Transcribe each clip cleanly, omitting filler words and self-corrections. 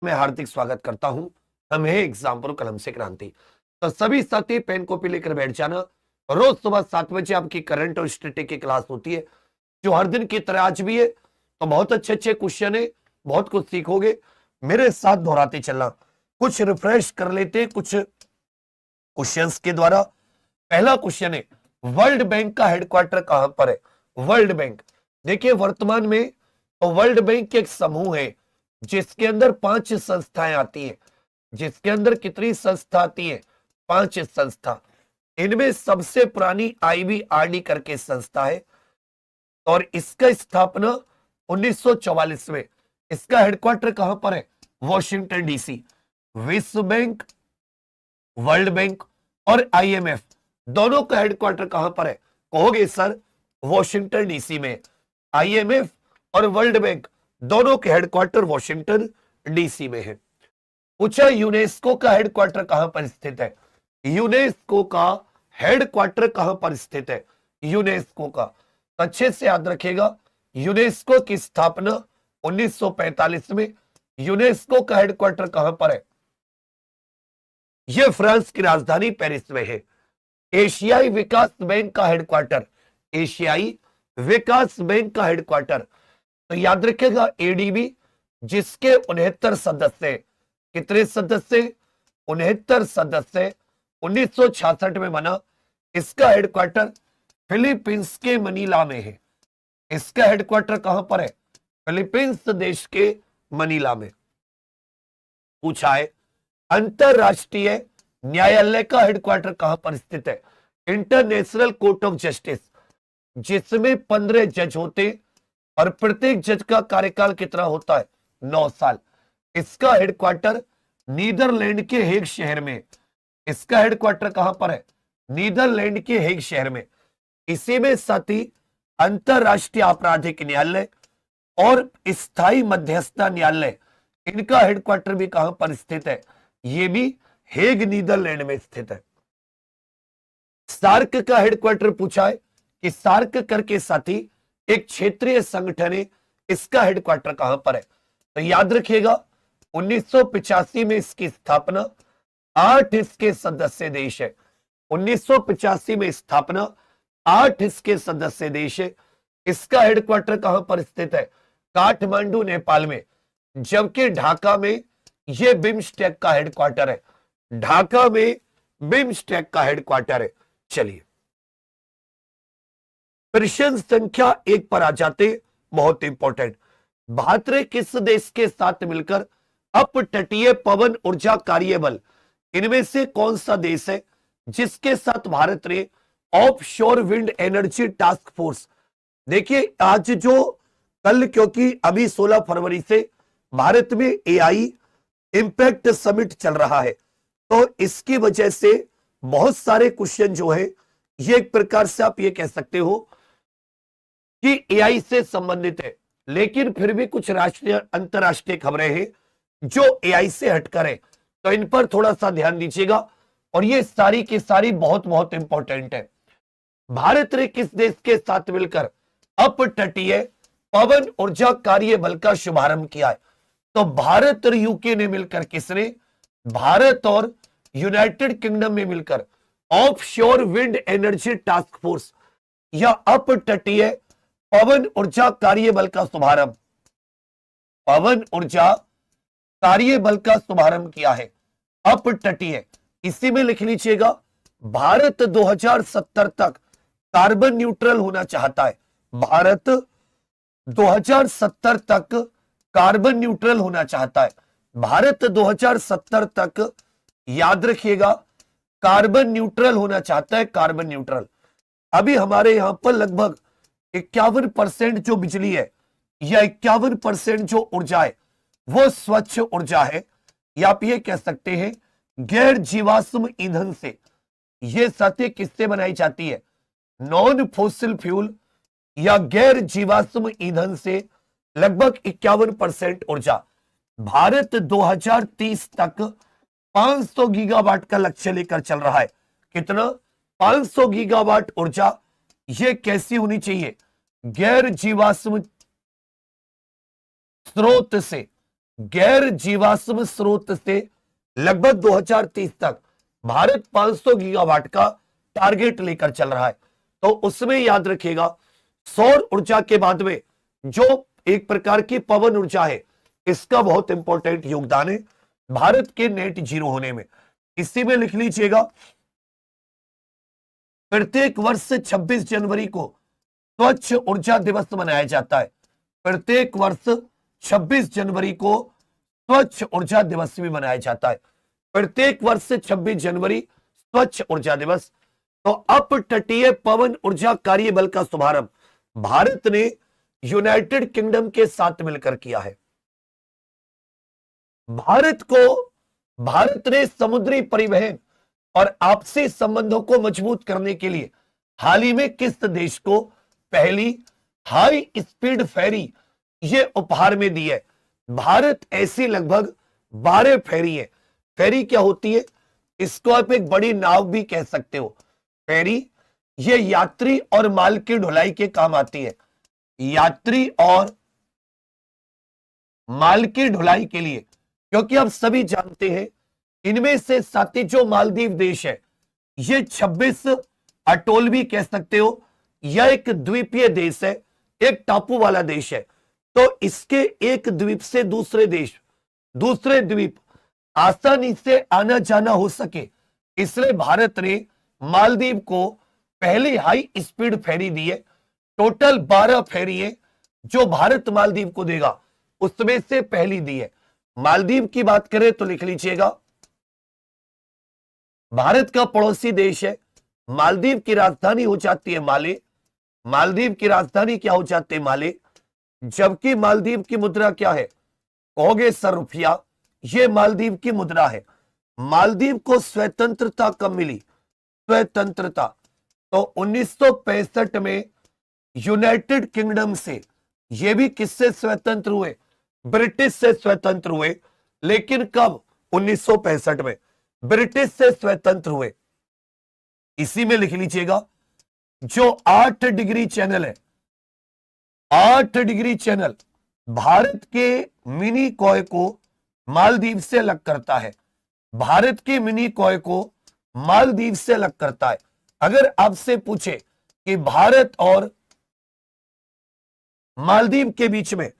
मैं हार्दिक स्वागत करता हूं। हम है एग्जाम प्रो कलम से क्रांति। तो सभी साथी पेन कॉपी लेकर बैठ जाना। रोज सुबह 7 बजे आपकी करंट और स्टैटिक की क्लास होती है, जो हर दिन की तरह आज भी है। तो बहुत अच्छे अच्छे क्वेश्चन है, बहुत कुछ सीखोगे। मेरे साथ दोहराते चलना, कुछ रिफ्रेश कर लेते कुछ क्वेश्चंस के द्वारा। पहला क्वेश्चन है, वर्ल्ड बैंक का हेडक्वार्टर कहां पर है? वर्ल्ड बैंक, देखिए वर्तमान में तो वर्ल्ड बैंक एक समूह है जिसके अंदर 5 संस्थाएं आती हैं। जिसके अंदर कितनी संस्था आती है? 5 संस्था। इनमें सबसे पुरानी आईबीआरडी करके संस्था है और इसका स्थापना 1944 में। इसका हेडक्वार्टर कहां पर है? Washington DC. विश्व बैंक, वर्ल्ड बैंक और आईएमएफ दोनों का हेडक्वार्टर कहां पर है? कहोगे सर वॉशिंगटन डीसी में। आईएमएफ और वर्ल्ड बैंक दोनों के हेडक्वार्टर वॉशिंगटन डीसी में है। पूछा यूनेस्को का हेडक्वार्टर कहां पर स्थित है? यूनेस्को का हेडक्वार्टर कहां पर स्थित है? यूनेस्को का अच्छे से याद रखिएगा। यूनेस्को की स्थापना 1945 में। यूनेस्को का हेडक्वार्टर कहां पर है? यह फ्रांस की राजधानी पेरिस में है। एशियाई विकास बैंक का हेडक्वार्टर, एशियाई विकास बैंक का हेडक्वार्टर, तो याद रखिएगा एडीबी, जिसके 69 सदस्य। कितने सदस्य? 69 सदस्य। 1966 में बना। इसका हेडक्वार्टर फिलीपींस के मनीला में है। इसका हेडक्वार्टर कहां पर है? फिलीपींस देश के मनीला में। पूछा है, अंतरराष्ट्रीय न्यायालय का हेडक्वार्टर कहां पर स्थित है? इंटरनेशनल कोर्ट ऑफ जस्टिस, जिसमें 15 जज होते और प्रत्येक जज का कार्यकाल कितना होता है? 9 साल। इसका हेडक्वार्टर नीदरलैंड के हेग शहर में। इसका हेडक्वार्टर कहां पर है? नीदरलैंड के हेग शहर में। इसी में साथ ही अंतरराष्ट्रीय आपराधिक न्यायालय और स्थायी मध्यस्थता न्यायालय, इनका हेडक्वार्टर भी कहां पर स्थित है? ये भी हेग नीदरलैंड में स्थित है। सार्क का हेडक्वार्टर पूछा है कि सार्क करके साथी एक क्षेत्रीय संगठन है। इसका हेडक्वार्टर कहां पर है? तो याद रखिएगा 1985 में इसकी स्थापना। 8 इसके सदस्य देश है। 1985 में स्थापना, 8 इसके सदस्य देश है। इसका हेडक्वार्टर कहां पर स्थित है? काठमांडू नेपाल में। जबकि ढाका में यह बिम्स्टेक का हेडक्वार्टर है। ढाका में बिम्स्टेक का हेडक्वार्टर है। चलिए प्रश्न संख्या 1 पर आ जाते, बहुत इंपॉर्टेंट। भारत ने किस देश के साथ मिलकर अपतटीय पवन ऊर्जा कार्यबल, इनमें से कौन सा देश है जिसके साथ भारत ने offshore wind energy task force? देखिए आज जो कल, क्योंकि अभी 16 फरवरी से भारत में एआई इंपैक्ट समिट चल रहा है, तो इसकी वजह से बहुत सारे क्वेश्चन जो है, ये एक प्रकार से आप ये कह सकते हो कि एआई से संबंधित है। लेकिन फिर भी कुछ राष्ट्रीय अंतरराष्ट्रीय खबरें हैं जो एआई से हटकर है, तो इन पर थोड़ा सा ध्यान दीजिएगा। और ये सारी की सारी बहुत बहुत इंपॉर्टेंट है। भारत ने किस देश के साथ मिलकर अपतटीय पवन ऊर्जा कार्य बल का शुभारंभ किया है? तो भारत और यूके ने मिलकर, किसने? भारत और यूनाइटेड किंगडम में मिलकर offshore wind energy task force या अपतटीय पवन ऊर्जा कार्य बल का शुभारंभ, पवन ऊर्जा कार्य बल का शुभारंभ किया है। अपतटीय, इसी में लिख लीजिएगा, भारत 2070 तक कार्बन न्यूट्रल होना चाहता है। भारत 2070 तक कार्बन न्यूट्रल होना चाहता है। भारत 2070 तक, याद रखिएगा, कार्बन न्यूट्रल होना चाहता है। Carbon neutral. अभी हमारे यहां पर लगभग 51% जो बिजली है या 51% जो ऊर्जा है वो स्वच्छ ऊर्जा है, या आप ये कह सकते हैं गैर जीवाश्म ईंधन से। ये सत्य किससे बनाई जाती है? नॉन फॉसिल फ्यूल या गैर जीवाश्म ईंधन से लगभग 51% ऊर्जा। भारत 2030 तक 500 गीगावाट का लक्ष्य लेकर चल रहा है। कितना? 500 गीगावाट ऊर्जा। यह कैसी होनी चाहिए? गैर जीवाश्म स्रोत से। गैर जीवाश्म स्रोत से लगभग 2030 तक भारत 500 गीगावाट का टारगेट लेकर चल रहा है। तो उसमें याद रखिएगा सौर ऊर्जा के बाद में जो एक प्रकार की पवन ऊर्जा है, इसका बहुत इंपॉर्टेंट योगदान है भारत के नेट जीरो होने में। इसी में लिख लीजिएगा, प्रत्येक वर्ष 26 जनवरी को स्वच्छ ऊर्जा दिवस मनाया जाता है। प्रत्येक वर्ष 26 जनवरी को स्वच्छ ऊर्जा दिवस भी मनाया जाता है। प्रत्येक वर्ष 26 जनवरी स्वच्छ ऊर्जा दिवस। तो अप तटीय पवन ऊर्जा कार्यबल का शुभारंभ भारत ने यूनाइटेड किंगडम के साथ मिलकर किया है। भारत ने समुद्री परिवहन और आपसी संबंधों को मजबूत करने के लिए हाल ही में किस देश को पहली हाई स्पीड फेरी ये उपहार में दी है? भारत ऐसी लगभग 12 फेरी है। फेरी क्या होती है? इसको आप एक बड़ी नाव भी कह सकते हो। फेरी ये यात्री और माल की ढुलाई के काम आती है। यात्री और माल की ढुलाई के लिए, क्योंकि आप सभी जानते हैं इनमें से साथी जो मालदीव देश है ये 26 अटोल भी कह सकते हो, यह एक द्वीपीय देश है, एक टापू वाला देश है। तो इसके एक द्वीप से दूसरे द्वीप आसानी से आना जाना हो सके, इसलिए भारत ने मालदीव को पहली हाई स्पीड फेरी दी है। टोटल 12 फेरी है जो भारत मालदीव को देगा, उसमें से पहली दी है। मालदीव की बात करें तो लिख लीजिएगा, भारत का पड़ोसी देश है। मालदीव की राजधानी हो जाती है माले। मालदीव की राजधानी क्या हो जाती है? माले। जबकि मालदीव की मुद्रा क्या है? कहोगे सर रुपया। ये मालदीव की मुद्रा है। मालदीव को स्वतंत्रता कब मिली? स्वतंत्रता तो 1965 में यूनाइटेड किंगडम से। ये भी किससे स्वतंत्र हुए? ब्रिटिश से स्वतंत्र हुए। लेकिन कब? 1965 में ब्रिटिश से स्वतंत्र हुए। इसी में लिख लीजिएगा, जो 8 डिग्री चैनल है, 8 डिग्री चैनल भारत के मिनी कॉय को मालदीव से अलग करता है। भारत के मिनी कॉय को मालदीव से अलग करता है। अगर आपसे पूछे कि भारत और मालदीव के बीच में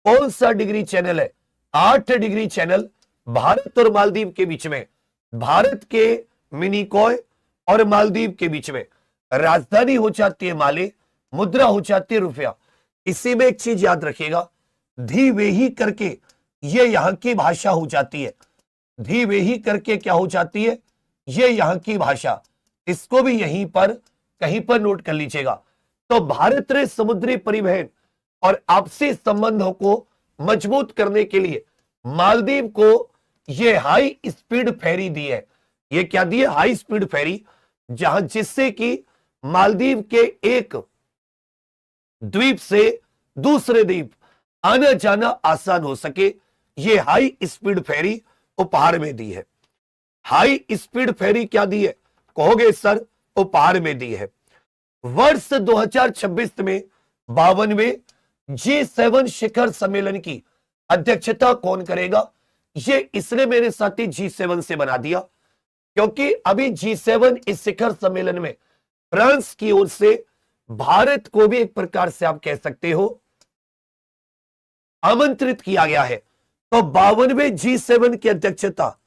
कौन सा डिग्री चैनल है? 8 डिग्री चैनल भारत और मालदीव के बीच में। भारत के मिनी कॉय और मालदीव के बीच में राजधानी हो जाती है माले, मुद्रा हो जाती है रुपया। इसी में एक चीज याद रखिएगा, धीवेही करके ये यहां की भाषा हो जाती है। धीवेही करके क्या हो जाती है? ये यहां की भाषा। इसको भी यहीं पर कहीं पर नोट कर लीजिएगा। तो भारत ने समुद्री परिवहन और आपसी संबंधों को मजबूत करने के लिए मालदीव को ये हाई स्पीड फेरी दी है। ये क्या दी है? हाई स्पीड फेरी, जहां जिससे कि मालदीव के एक द्वीप से दूसरे द्वीप आना जाना आसान हो सके। ये हाई स्पीड फेरी उपहार में दी है। हाई स्पीड फेरी क्या दी है? कहोगे सर उपहार में दी है। वर्ष 2026 में 52वें G7 शिखर सम्मेलन की अध्यक्षता कौन करेगा? ये इसने मेरे साथी G7 से बना दिया, क्योंकि अभी G7 इस शिखर सम्मेलन में फ्रांस की ओर से भारत को भी एक प्रकार से आप कह सकते हो आमंत्रित किया गया है। तो 52वें G7 की अध्यक्षता,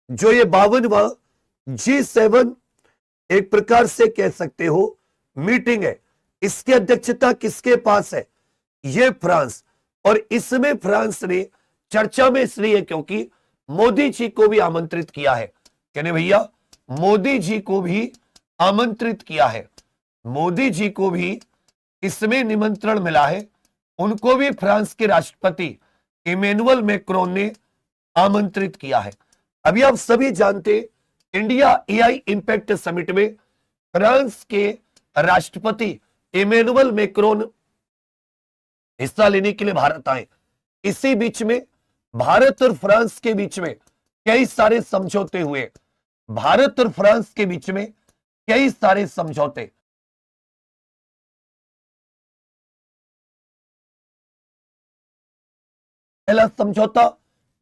जो ये 52वां G7 एक प्रकार से कह सकते हो मीटिंग है, इसकी अध्यक्षता किसके पास है? ये फ्रांस। और इसमें फ्रांस ने चर्चा में इसलिए क्योंकि मोदी जी को भी आमंत्रित किया है। कहने भैया मोदी जी को भी आमंत्रित किया है। मोदी जी को भी इसमें निमंत्रण मिला है। उनको भी फ्रांस के राष्ट्रपति इमैनुअल मैक्रोन ने आमंत्रित किया है। अभी आप सभी जानते इंडिया एआई इंपैक्ट समिट में फ्रांस के राष्ट्रपति इमैनुअल मैक्रोन हिस्सा लेने के लिए भारत आए। इसी बीच में भारत और फ्रांस के बीच में कई सारे समझौते हुए। भारत और फ्रांस के बीच में कई सारे समझौते। पहला समझौता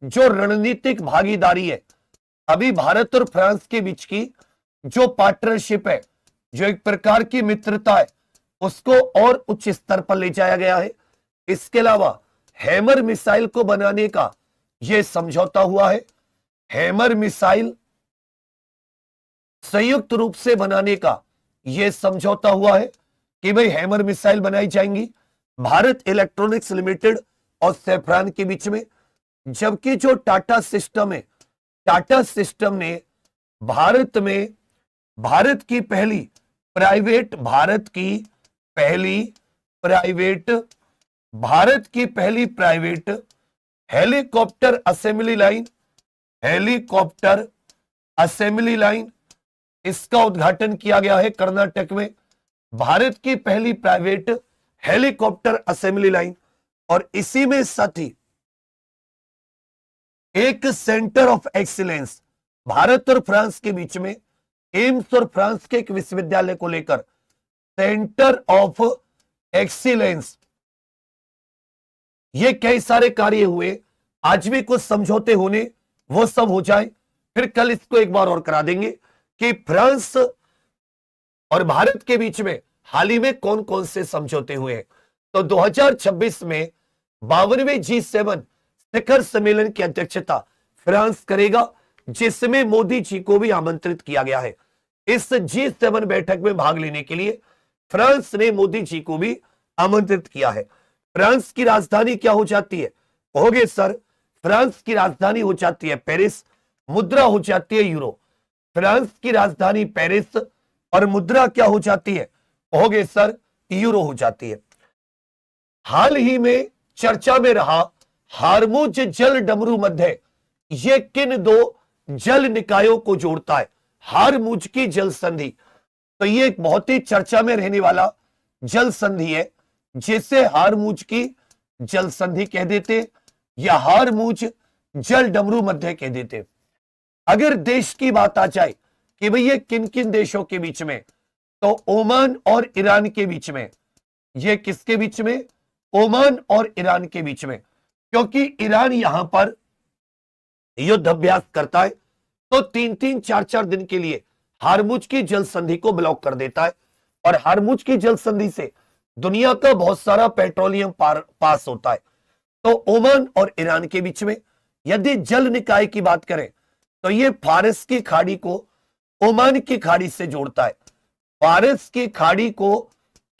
जो रणनीतिक भागीदारी है, अभी भारत और फ्रांस के बीच की जो पार्टनरशिप है, जो एक प्रकार की मित्रता है, उसको और उच्च स्तर पर ले जाया गया है। इसके अलावा हैमर मिसाइल को बनाने का यह समझौता हुआ है। हैमर मिसाइल संयुक्त रूप से बनाने का यह समझौता हुआ है कि भाई हैमर मिसाइल बनाई जाएंगी भारत इलेक्ट्रॉनिक्स लिमिटेड और सैफरान के बीच में। जबकि जो टाटा सिस्टम है, टाटा सिस्टम ने भारत में भारत की पहली प्राइवेट हेलीकॉप्टर असेंबली लाइन इसका उद्घाटन किया गया है कर्नाटक में। भारत की पहली प्राइवेट हेलीकॉप्टर असेंबली लाइन, और इसी में साथ ही एक सेंटर ऑफ एक्सीलेंस भारत और फ्रांस के बीच में, एम्स और फ्रांस के एक विश्वविद्यालय को लेकर सेंटर ऑफ एक्सीलेंस, ये कई सारे कार्य हुए। आज भी कुछ समझौते होने, वो सब हो जाए, फिर कल इसको एक बार और करा देंगे कि फ्रांस और भारत के बीच में हाल ही में कौन कौन से समझौते हुए हैं। तो 2026 में 52वें G7 शिखर सम्मेलन की अध्यक्षता फ्रांस करेगा, जिसमें मोदी जी को भी आमंत्रित किया गया है। इस G7 बैठक में भाग लेने के लिए फ्रांस ने मोदी जी को भी आमंत्रित किया है। फ्रांस की राजधानी क्या हो जाती है? कहोगे सर, फ्रांस की राजधानी हो जाती है पेरिस, मुद्रा हो जाती है यूरो। फ्रांस की राजधानी पेरिस और मुद्रा क्या हो जाती है? कहोगे सर, यूरो हो जाती है। हाल ही में चर्चा में रहा हारमुज जल डमरू मध्य, ये किन दो जल निकायों को जोड़ता है? हारमुज की जल संधि, तो ये एक बहुत ही चर्चा में रहने वाला जल संधि है, जिसे हारमुज की जल संधि कह देते या हारमुज जल डमरू मध्य कह देते। अगर देश की बात आ जाए कि भाई ये किन किन देशों के बीच में, तो ओमान और ईरान के बीच में। ये किसके बीच में? ओमान और ईरान के बीच में, क्योंकि ईरान यहां पर युद्ध अभ्यास करता है तो 3-3, 4-4 दिन के लिए हारमुज की जल संधि को ब्लॉक कर देता है, और हारमुज की जल संधि से दुनिया का बहुत सारा पेट्रोलियम पास होता है। तो ओमान और ईरान के बीच में यदि जल निकाय की बात करें तो ये फारस की खाड़ी को ओमान की खाड़ी से जोड़ता है। फारस की खाड़ी को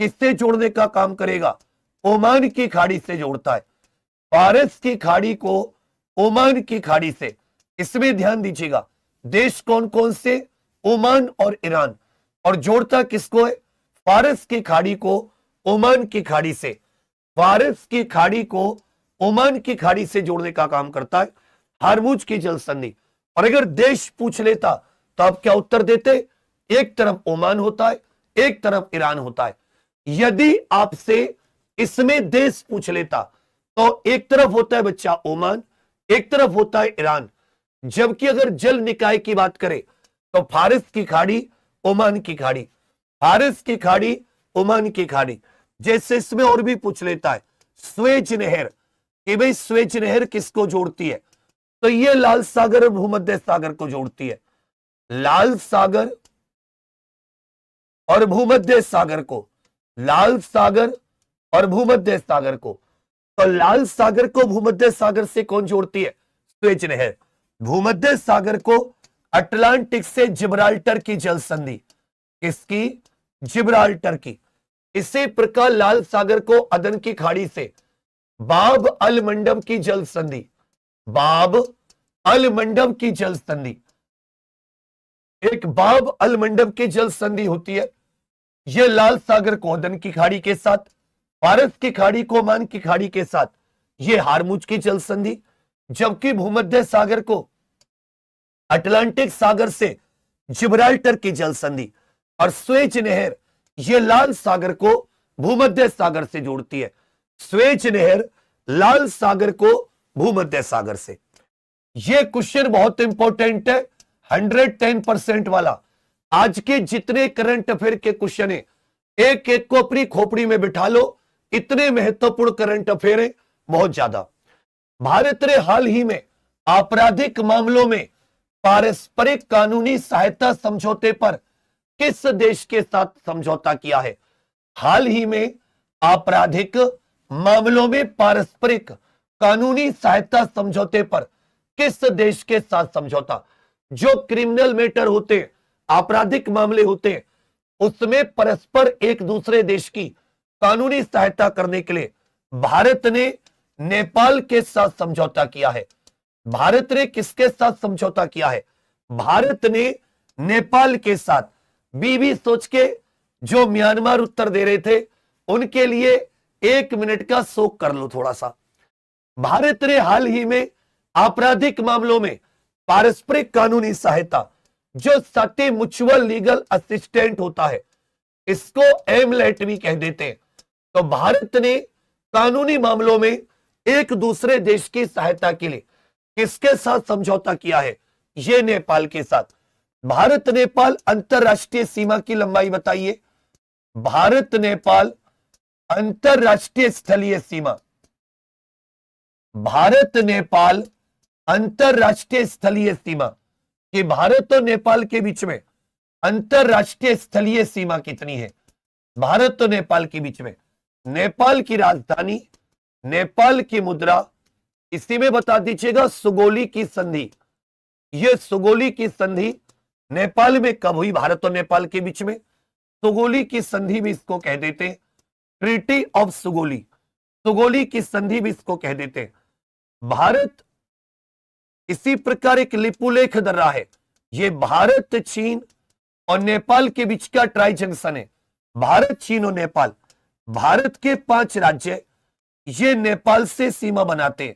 किससे जोड़ने का काम करेगा? ओमान की खाड़ी से जोड़ता है। फारस की खाड़ी को ओमान की खाड़ी से, इसमें ध्यान दीजिएगा, देश कौन कौन से? ओमान और ईरान, और जोड़ता किसको है? फारस की खाड़ी को ओमान की खाड़ी से। फारस की खाड़ी को ओमान की खाड़ी से जोड़ने का काम करता है हारमुज की जल संधि। और अगर देश पूछ लेता तो आप क्या उत्तर देते? एक तरफ ओमान होता है, एक तरफ ईरान होता है। यदि आपसे इसमें देश पूछ लेता तो एक तरफ होता है बच्चा ओमान, एक तरफ होता है ईरान। जबकि अगर जल निकाय की बात करें तो फारस की खाड़ी, ओमान की खाड़ी, फारस की खाड़ी, ओमान की खाड़ी। जैसे इसमें और भी पूछ लेता है स्वेज नहर, कि भाई स्वेज नहर किसको जोड़ती है? तो ये लाल सागर और भूमध्य सागर को जोड़ती है। लाल सागर और भूमध्य सागर को, लाल सागर और भूमध्य सागर को। तो लाल सागर को भूमध्य सागर से कौन जोड़ती है? स्वेज नहर। भूमध्य सागर को अटलांटिक से जिब्राल्टर की जल संधि, किसकी? जिब्राल्टर की। इसी प्रकार लाल सागर को अदन की खाड़ी से बाब अल मंडब की जल संधि, बाब अल मंडब की जल संधि, एक बाब अल मंडब की जल संधि होती है। यह लाल सागर को अदन की खाड़ी के साथ, फारस की खाड़ी को ओमान की खाड़ी के साथ, यह हारमुज की जल संधि। जबकि भूमध्य सागर को अटलांटिक सागर से जिब्राल्टर की जल संधि, और स्वेज नहर यह लाल सागर को भूमध्य सागर से जोड़ती है। स्वेज नहर लाल सागर को भूमध्य सागर से। यह क्वेश्चन बहुत इंपॉर्टेंट है, 110% वाला। आज के जितने करंट अफेयर के क्वेश्चन है, एक एक को अपनी खोपड़ी में बिठा लो, इतने महत्वपूर्ण करंट अफेयर है, बहुत ज्यादा। भारत ने हाल ही में आपराधिक मामलों में पारस्परिक कानूनी सहायता समझौते पर किस देश के साथ समझौता किया है? हाल ही में आपराधिक मामलों में पारस्परिक कानूनी सहायता समझौते पर किस देश के साथ समझौता? जो क्रिमिनल मैटर होते हैं, आपराधिक मामले होते हैं, उसमें परस्पर एक दूसरे देश की कानूनी सहायता करने के लिए भारत ने नेपाल के साथ समझौता किया है। भारत ने किसके साथ समझौता किया है? भारत ने नेपाल के साथ। बीबी सोच के जो म्यांमार उत्तर दे रहे थे उनके लिए 1 मिनट का शोक कर लो थोड़ा सा। भारत ने हाल ही में आपराधिक मामलों में पारस्परिक कानूनी सहायता, जो सती म्यूचुअल लीगल असिस्टेंट होता है, इसको एमलेट भी कह देते हैं। तो भारत ने कानूनी मामलों में एक दूसरे देश की सहायता के लिए किसके साथ समझौता किया है? ये नेपाल के साथ। भारत नेपाल अंतरराष्ट्रीय सीमा की लंबाई बताइए। भारत नेपाल अंतरराष्ट्रीय स्थलीय सीमा, भारत नेपाल अंतरराष्ट्रीय स्थलीय सीमा, कि भारत और नेपाल के बीच में अंतरराष्ट्रीय स्थलीय सीमा कितनी है? भारत और नेपाल के बीच में नेपाल की राजधानी, नेपाल की मुद्रा, इसी में बता दीजिएगा सुगोली की संधि। यह सुगोली की संधि नेपाल में कब हुई? भारत और नेपाल के बीच में सुगोली की संधि भी इसको कह देते हैं, ट्रीटी ऑफ सुगोली। सुगोली की संधि भी इसको कह देते हैं। भारत इसी प्रकार एक लिपुलेख दर्रा है, यह भारत, चीन और नेपाल के बीच का ट्राई जंक्शन है। भारत, चीन और नेपाल, भारत के 5 राज्य ये नेपाल से सीमा बनाते हैं।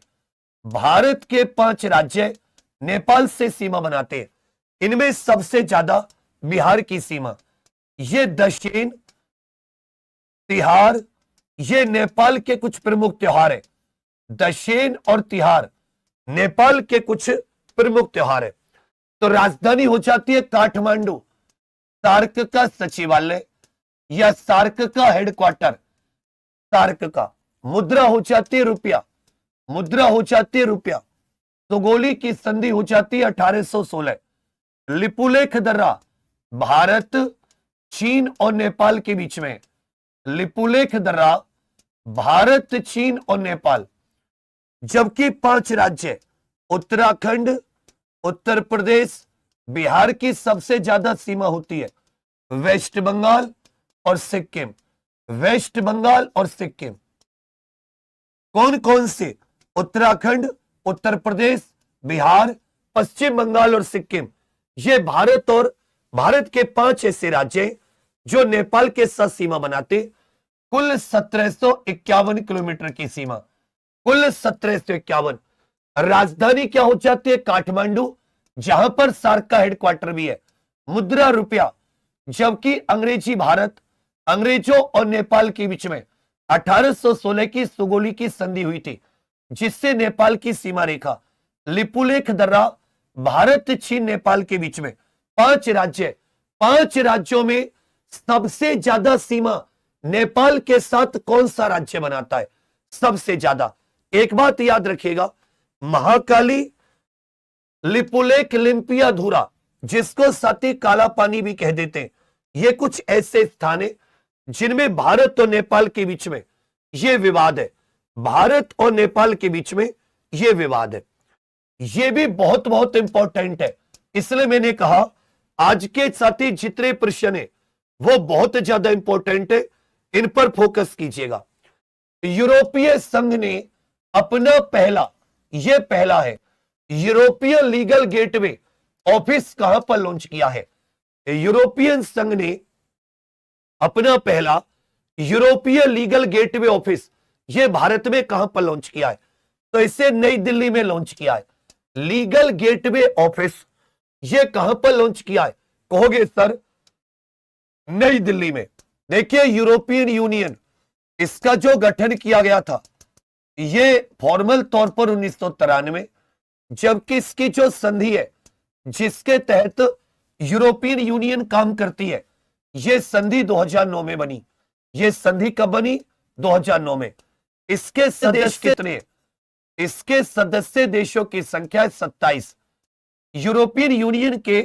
भारत के 5 राज्य नेपाल से सीमा बनाते हैं। इनमें सबसे ज्यादा बिहार की सीमा, ये दक्षिण, तिहार, ये नेपाल के कुछ प्रमुख त्योहार है। दशेन और तिहार नेपाल के कुछ प्रमुख त्योहार है। तो राजधानी हो जाती है काठमांडू, सार्क का सचिवालय या सार्क का हेडक्वार्टर, सार्क का। मुद्रा हो जाती है रुपया, मुद्रा हो जाती है रुपया। सुगोली की संधि हो जाती है 1816। लिपुलेख दर्रा भारत, चीन और नेपाल के बीच में। लिपुलेख दर्रा भारत, चीन और नेपाल। जबकि 5 राज्य उत्तराखंड, उत्तर प्रदेश, बिहार की सबसे ज्यादा सीमा होती है वेस्ट बंगाल और सिक्किम। वेस्ट बंगाल और सिक्किम कौन कौन से? उत्तराखंड, उत्तर प्रदेश, बिहार, पश्चिम बंगाल और सिक्किम। ये भारत और भारत के 5 ऐसे राज्य जो नेपाल के साथ सीमा बनाते। कुल 1751 किलोमीटर की सीमा, कुल 1751। राजधानी क्या हो जाती है? काठमांडू, जहां पर सार्क का हेडक्वार्टर भी है। मुद्रा रुपया। जबकि अंग्रेजी भारत, अंग्रेजों और नेपाल के बीच में 1816 की सुगोली की संधि हुई थी, जिससे नेपाल की सीमा रेखा। लिपुलेख दर्रा भारत, चीन, नेपाल के बीच में 5 राज्य। 5 राज्यों में सबसे ज्यादा सीमा नेपाल के साथ कौन सा राज्य बनाता है? सबसे ज्यादा। एक बात याद रखिएगा, महाकाली, लिपुलेख, लिम्पियाधुरा, जिसको साथी काला पानी भी कह देते हैं, ये कुछ ऐसे स्थान है जिनमें भारत और नेपाल के बीच में यह विवाद है। भारत और नेपाल के बीच में यह विवाद है। यह भी बहुत बहुत इंपॉर्टेंट है, इसलिए मैंने कहा आज के साथी जितने प्रश्न है वो बहुत ज्यादा इंपॉर्टेंट है, इन पर फोकस कीजिएगा। यूरोपीय संघ ने अपना पहला, यह पहला है, यूरोपियन लीगल गेटवे ऑफिस कहां पर लॉन्च किया है? यूरोपियन संघ ने अपना पहला यूरोपियन लीगल गेटवे ऑफिस यह भारत में कहां पर लॉन्च किया है? तो इसे नई दिल्ली में लॉन्च किया है। लीगल गेटवे ऑफिस यह कहां पर लॉन्च किया है? कहोगे सर नई दिल्ली में। देखिए, यूरोपियन यूनियन, इसका जो गठन किया गया था यह फॉर्मल तौर पर 1993, जबकि इसकी जो संधि है जिसके तहत यूरोपियन यूनियन काम करती है, यह संधि 2009 में बनी। यह संधि कब बनी? 2009 में। इसके सदस्य कितने? इसके सदस्य देशों की संख्या 27। यूरोपियन यूनियन के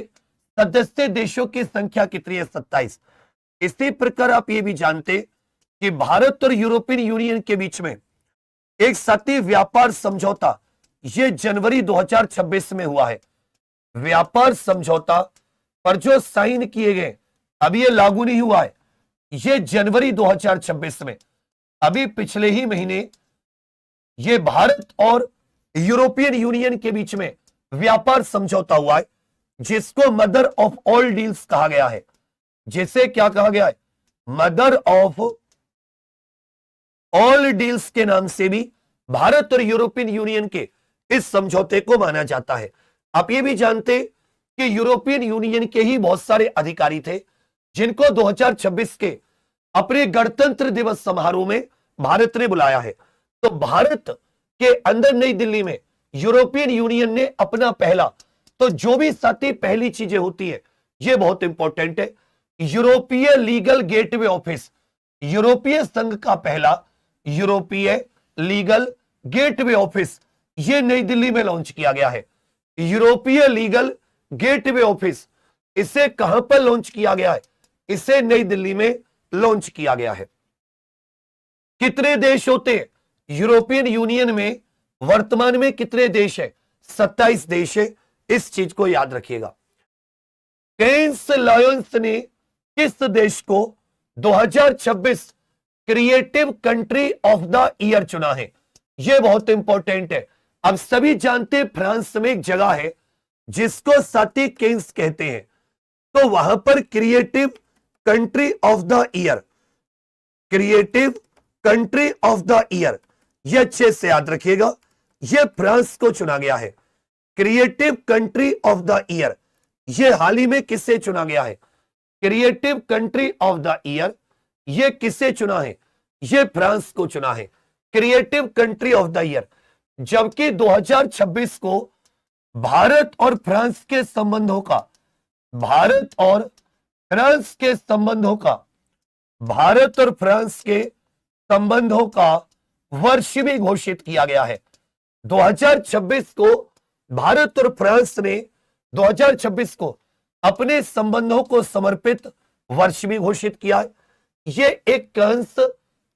सदस्य देशों की संख्या कितनी है? 27। इसी प्रकार आप ये भी जानते कि भारत और यूरोपियन यूनियन के बीच में एक सतही व्यापार समझौता ये जनवरी 2026 में हुआ है। व्यापार समझौता पर जो साइन किए गए, अभी ये लागू नहीं हुआ है, ये जनवरी 2026 में, अभी पिछले ही महीने ये भारत और यूरोपियन यूनियन के बीच में व्यापार समझौता हुआ है, जिसको मदर ऑफ ऑल डील्स कहा गया है। जिसे क्या कहा गया है? मदर ऑफ ऑल डील्स के नाम से भी भारत और यूरोपियन यूनियन के इस समझौते को माना जाता है। आप ये भी जानते कि यूरोपियन यूनियन के ही बहुत सारे अधिकारी थे जिनको 2026 के अपने गणतंत्र दिवस समारोह में भारत ने बुलाया है। तो भारत के अंदर नई दिल्ली में यूरोपियन यूनियन ने अपना पहला, तो जो भी साथी पहली चीजें होती है ये बहुत इंपॉर्टेंट है, यूरोपीय लीगल गेटवे ऑफिस, यूरोपीय संघ का पहला यूरोपीय लीगल गेटवे ऑफिस ये नई दिल्ली में लॉन्च किया गया है। यूरोपीय लीगल गेटवे ऑफिस, इसे कहां पर लॉन्च किया गया है? इसे नई दिल्ली में लॉन्च किया गया है। कितने देश होते हैं यूरोपियन यूनियन में? वर्तमान में कितने देश है? 27 देश है। इस चीज को याद रखिएगा। केन्स लायंस ने किस देश को 2026 creative country of the year चुना है? यह बहुत इंपॉर्टेंट है। अब सभी जानते हैं फ्रांस में एक जगह है जिसको साथी केन्स कहते हैं, तो वहां पर creative country of the year, creative country of the year, यह अच्छे से याद रखिएगा, यह फ्रांस को चुना गया है। Creative country of the year, यह हाल ही में किससे चुना गया है? Creative country of the year, यह किससे चुना है? यह फ्रांस को चुना है, creative country of the year. जबकि 2026 को भारत और फ्रांस के संबंधों का, भारत और फ्रांस के संबंधों का, भारत और फ्रांस के संबंधों का वर्ष भी घोषित किया गया है। 2026 को भारत और फ्रांस ने 2026 को अपने संबंधों को समर्पित वर्ष भी घोषित किया है। ये एक कांस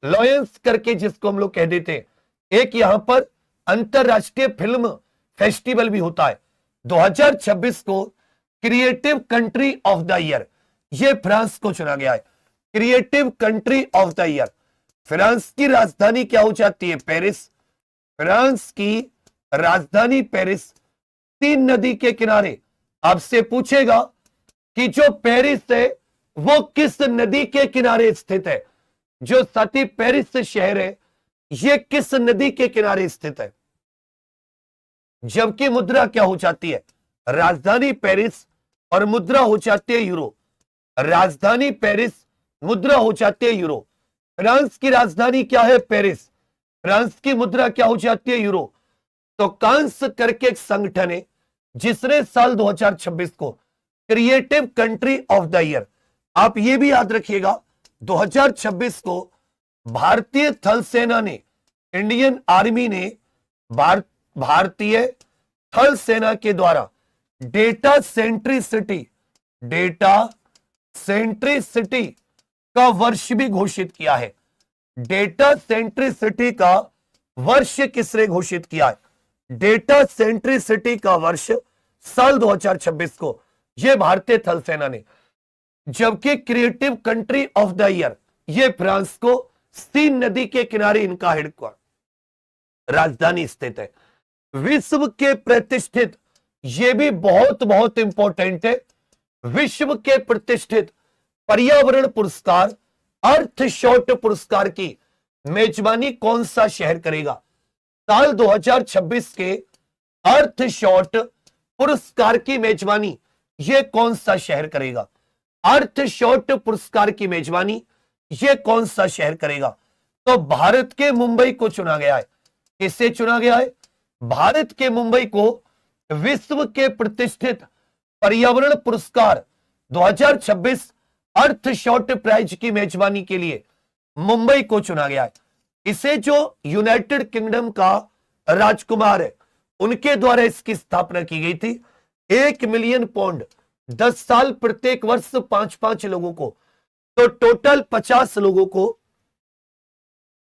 लॉयंस करके जिसको हम लोग कह देते हैं, एक यहां पर अंतरराष्ट्रीय फिल्म फेस्टिवल भी होता है। 2026 को creative country of the year ये फ्रांस को चुना गया है, creative country of the year. France की राजधानी क्या हो जाती है? पेरिस। फ्रांस की राजधानी पेरिस, 3 नदी के किनारे। आपसे पूछेगा कि जो पेरिस है वो किस नदी के किनारे स्थित है? जो साथी पेरिस शहर है ये किस नदी के किनारे स्थित है? जबकि मुद्रा क्या हो जाती है? राजधानी पेरिस और मुद्रा हो जाती है यूरो। राजधानी पेरिस, मुद्रा हो जाती है यूरो। फ्रांस की राजधानी क्या है? पेरिस। फ्रांस की मुद्रा क्या हो जाती है? यूरो। तो कांस करके एक संगठन है जिसने साल 2026 को creative country of the year, आप ये भी याद रखिएगा, 2026 को भारतीय थल सेना ने, इंडियन आर्मी ने, भारतीय थल सेना के द्वारा डेटा सेंट्रिसिटी, डेटा सेंट्रिसिटी का वर्ष भी घोषित किया है। डेटा सेंट्रिसिटी का वर्ष किसने घोषित किया है? डेटा सेंट्रिसिटी का वर्ष साल 2026 को यह भारतीय थल सेना ने। जबकि creative country of the year ये फ्रांस को, सीन नदी के किनारे इनका हेडक्वार्टर, राजधानी स्थित है। विश्व के प्रतिष्ठित, ये भी बहुत बहुत इंपॉर्टेंट है, विश्व के प्रतिष्ठित पर्यावरण पुरस्कार अर्थशॉट पुरस्कार की मेजबानी कौन सा शहर करेगा? साल 2026 के अर्थशॉट पुरस्कार की मेजबानी ये कौन सा शहर करेगा? अर्थशॉट पुरस्कार की मेजबानी ये कौन सा शहर करेगा? तो भारत के मुंबई को चुना गया है। किसे चुना गया है? भारत के मुंबई को विश्व के प्रतिष्ठित पर्यावरण पुरस्कार 2026 अर्थशॉट प्राइज की मेजबानी के लिए मुंबई को चुना गया है। इसे जो यूनाइटेड किंगडम का राजकुमार है, उनके द्वारा इसकी स्थापना की गई थी। 1 मिलियन पाउंड 10 साल, प्रत्येक वर्ष 5-5 लोगों को, तो टोटल 50 लोगों को,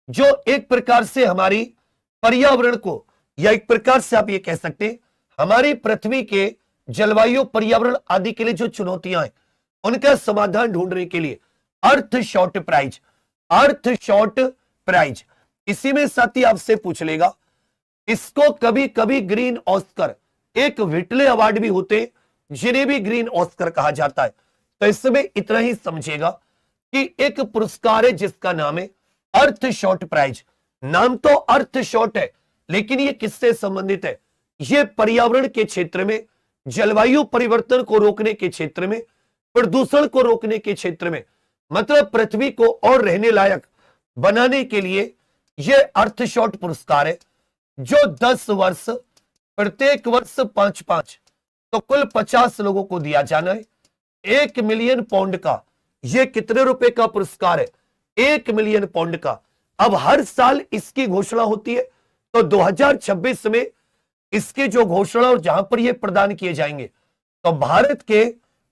जो एक प्रकार से हमारी पर्यावरण को, या एक प्रकार से आप ये कह सकते हैं हमारी पृथ्वी के जलवायु, पर्यावरण आदि के लिए जो चुनौतियां हैं उनका समाधान ढूंढने के लिए अर्थ शॉर्ट प्राइज, अर्थ शॉर्ट प्राइज। इसी में साथी आपसे पूछ लेगा, इसको कभी कभी ग्रीन ऑस्कर, एक व्हिटले अवार्ड भी होते जिन्हें भी ग्रीन ऑस्कर कहा जाता है। तो इसमें इतना ही समझेगा कि एक पुरस्कार है जिसका नाम है अर्थ शॉर्ट प्राइज। नाम तो अर्थ शॉर्ट है, लेकिन ये किससे संबंधित है? ये पर्यावरण के क्षेत्र में, जलवायु परिवर्तन को रोकने के क्षेत्र में, प्रदूषण को रोकने के क्षेत्र में, मतलब पृथ्वी को और रहने लायक बनाने के लिए यह अर्थ शॉर्ट पुरस्कार है, जो 10 वर्ष, प्रत्येक वर्ष 5-5, तो कुल 50 लोगों को दिया जाना है। 1 मिलियन पाउंड का, यह कितने रुपए का पुरस्कार है? 1 मिलियन पाउंड का। अब हर साल इसकी घोषणा होती है, तो 2026 में इसकी जो घोषणा और जहां पर ये प्रदान किए जाएंगे, तो भारत के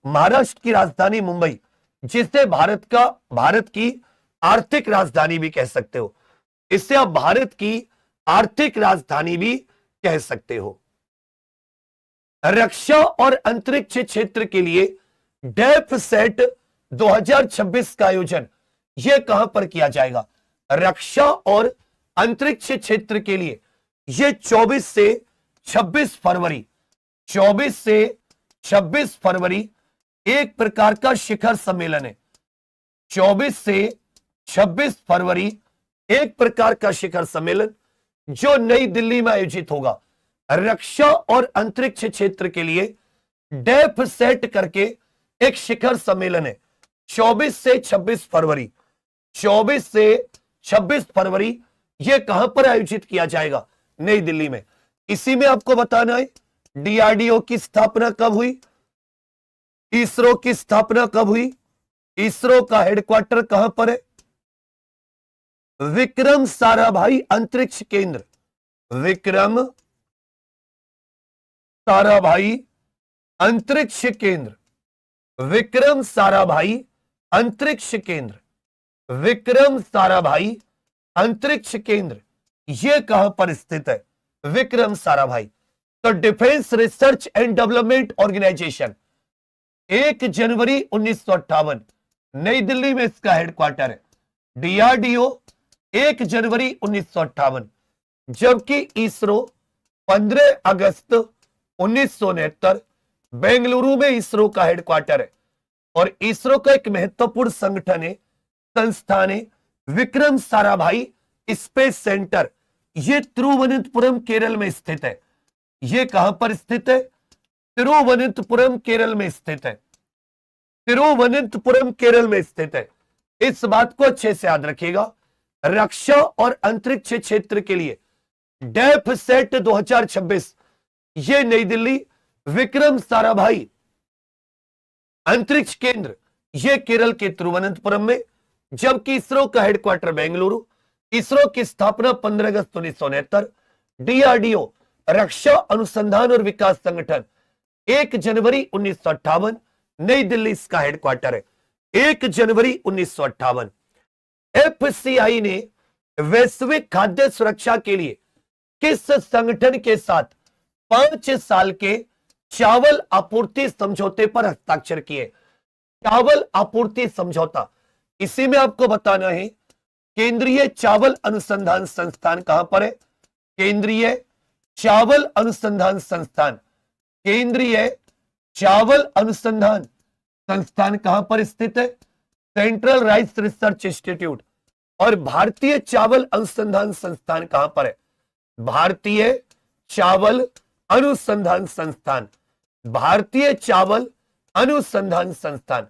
महाराष्ट्र की राजधानी मुंबई, जिसे भारत की आर्थिक राजधानी भी कह सकते हो, इससे आप भारत की आर्थिक राजधानी भी कह सकते हो। रक्षा और अंतरिक्ष क्षेत्र के लिए डेफ सेट 2026 का आयोजन यह कहां पर किया जाएगा? रक्षा और अंतरिक्ष क्षेत्र के लिए यह 24 से 26 फरवरी, 24 से 26 फरवरी एक प्रकार का शिखर सम्मेलन है। 24 से 26 फरवरी एक प्रकार का शिखर सम्मेलन जो नई दिल्ली में आयोजित होगा। रक्षा और अंतरिक्ष क्षेत्र के लिए डेफ सेट करके एक शिखर सम्मेलन है। 24 से 26 फरवरी, 24 से 26 फरवरी यह कहां पर आयोजित किया जाएगा? नई दिल्ली में। इसी में आपको बताना है डीआरडीओ की स्थापना कब हुई, इसरो की स्थापना कब हुई, इसरो का हेडक्वार्टर कहां पर है? विक्रम साराभाई अंतरिक्ष केंद्र, विक्रम साराभाई अंतरिक्ष केंद्र, विक्रम साराभाई अंतरिक्ष केंद्र, विक्रम साराभाई अंतरिक्ष केंद्र यह कहां पर स्थित है? विक्रम साराभाई। तो defence research and development organisation 1 जनवरी 1958 नई दिल्ली में इसका हेडक्वार्टर है। डीआरडीओ 1 जनवरी 1958, जबकि इसरो 15 अगस्त 1969 बेंगलुरु में इसरो का हेडक्वार्टर है। और इसरो का एक महत्वपूर्ण संगठन है, संस्थान है विक्रम साराभाई स्पेस सेंटर। यह तिरुवनंतपुरम केरल में स्थित है। यह कहां पर स्थित है? तिरुवनंतपुरम केरल में स्थित है। तिरुवनंतपुरम केरल में स्थित है। इस बात को अच्छे से याद रखिएगा। रक्षा और अंतरिक्ष क्षेत्र के लिए डेफ सेट 2026 यह नई दिल्ली, विक्रम साराभाई अंतरिक्ष केंद्र यह केरल के तिरुवनंतपुरम में, जबकि इसरो का हेडक्वार्टर बेंगलुरु। इसरो की स्थापना 15 अगस्त 1969। डीआरडीओ रक्षा अनुसंधान और विकास संगठन 1 जनवरी 1958 नई दिल्ली इसका हेडक्वार्टर है। 1 जनवरी 1958। एफसीआई ने वैश्विक खाद्य सुरक्षा के लिए किस संगठन के साथ 5 साल के चावल आपूर्ति समझौते पर हस्ताक्षर किए? चावल आपूर्ति समझौता, इसी में आपको बताना है केंद्रीय चावल अनुसंधान संस्थान कहां पर है? केंद्रीय चावल अनुसंधान संस्थान, केंद्रीय चावल अनुसंधान संस्थान कहां पर स्थित है? Central rice research institute. और भारतीय चावल अनुसंधान संस्थान कहां पर है? भारतीय चावल अनुसंधान संस्थान, भारतीय चावल अनुसंधान संस्थान।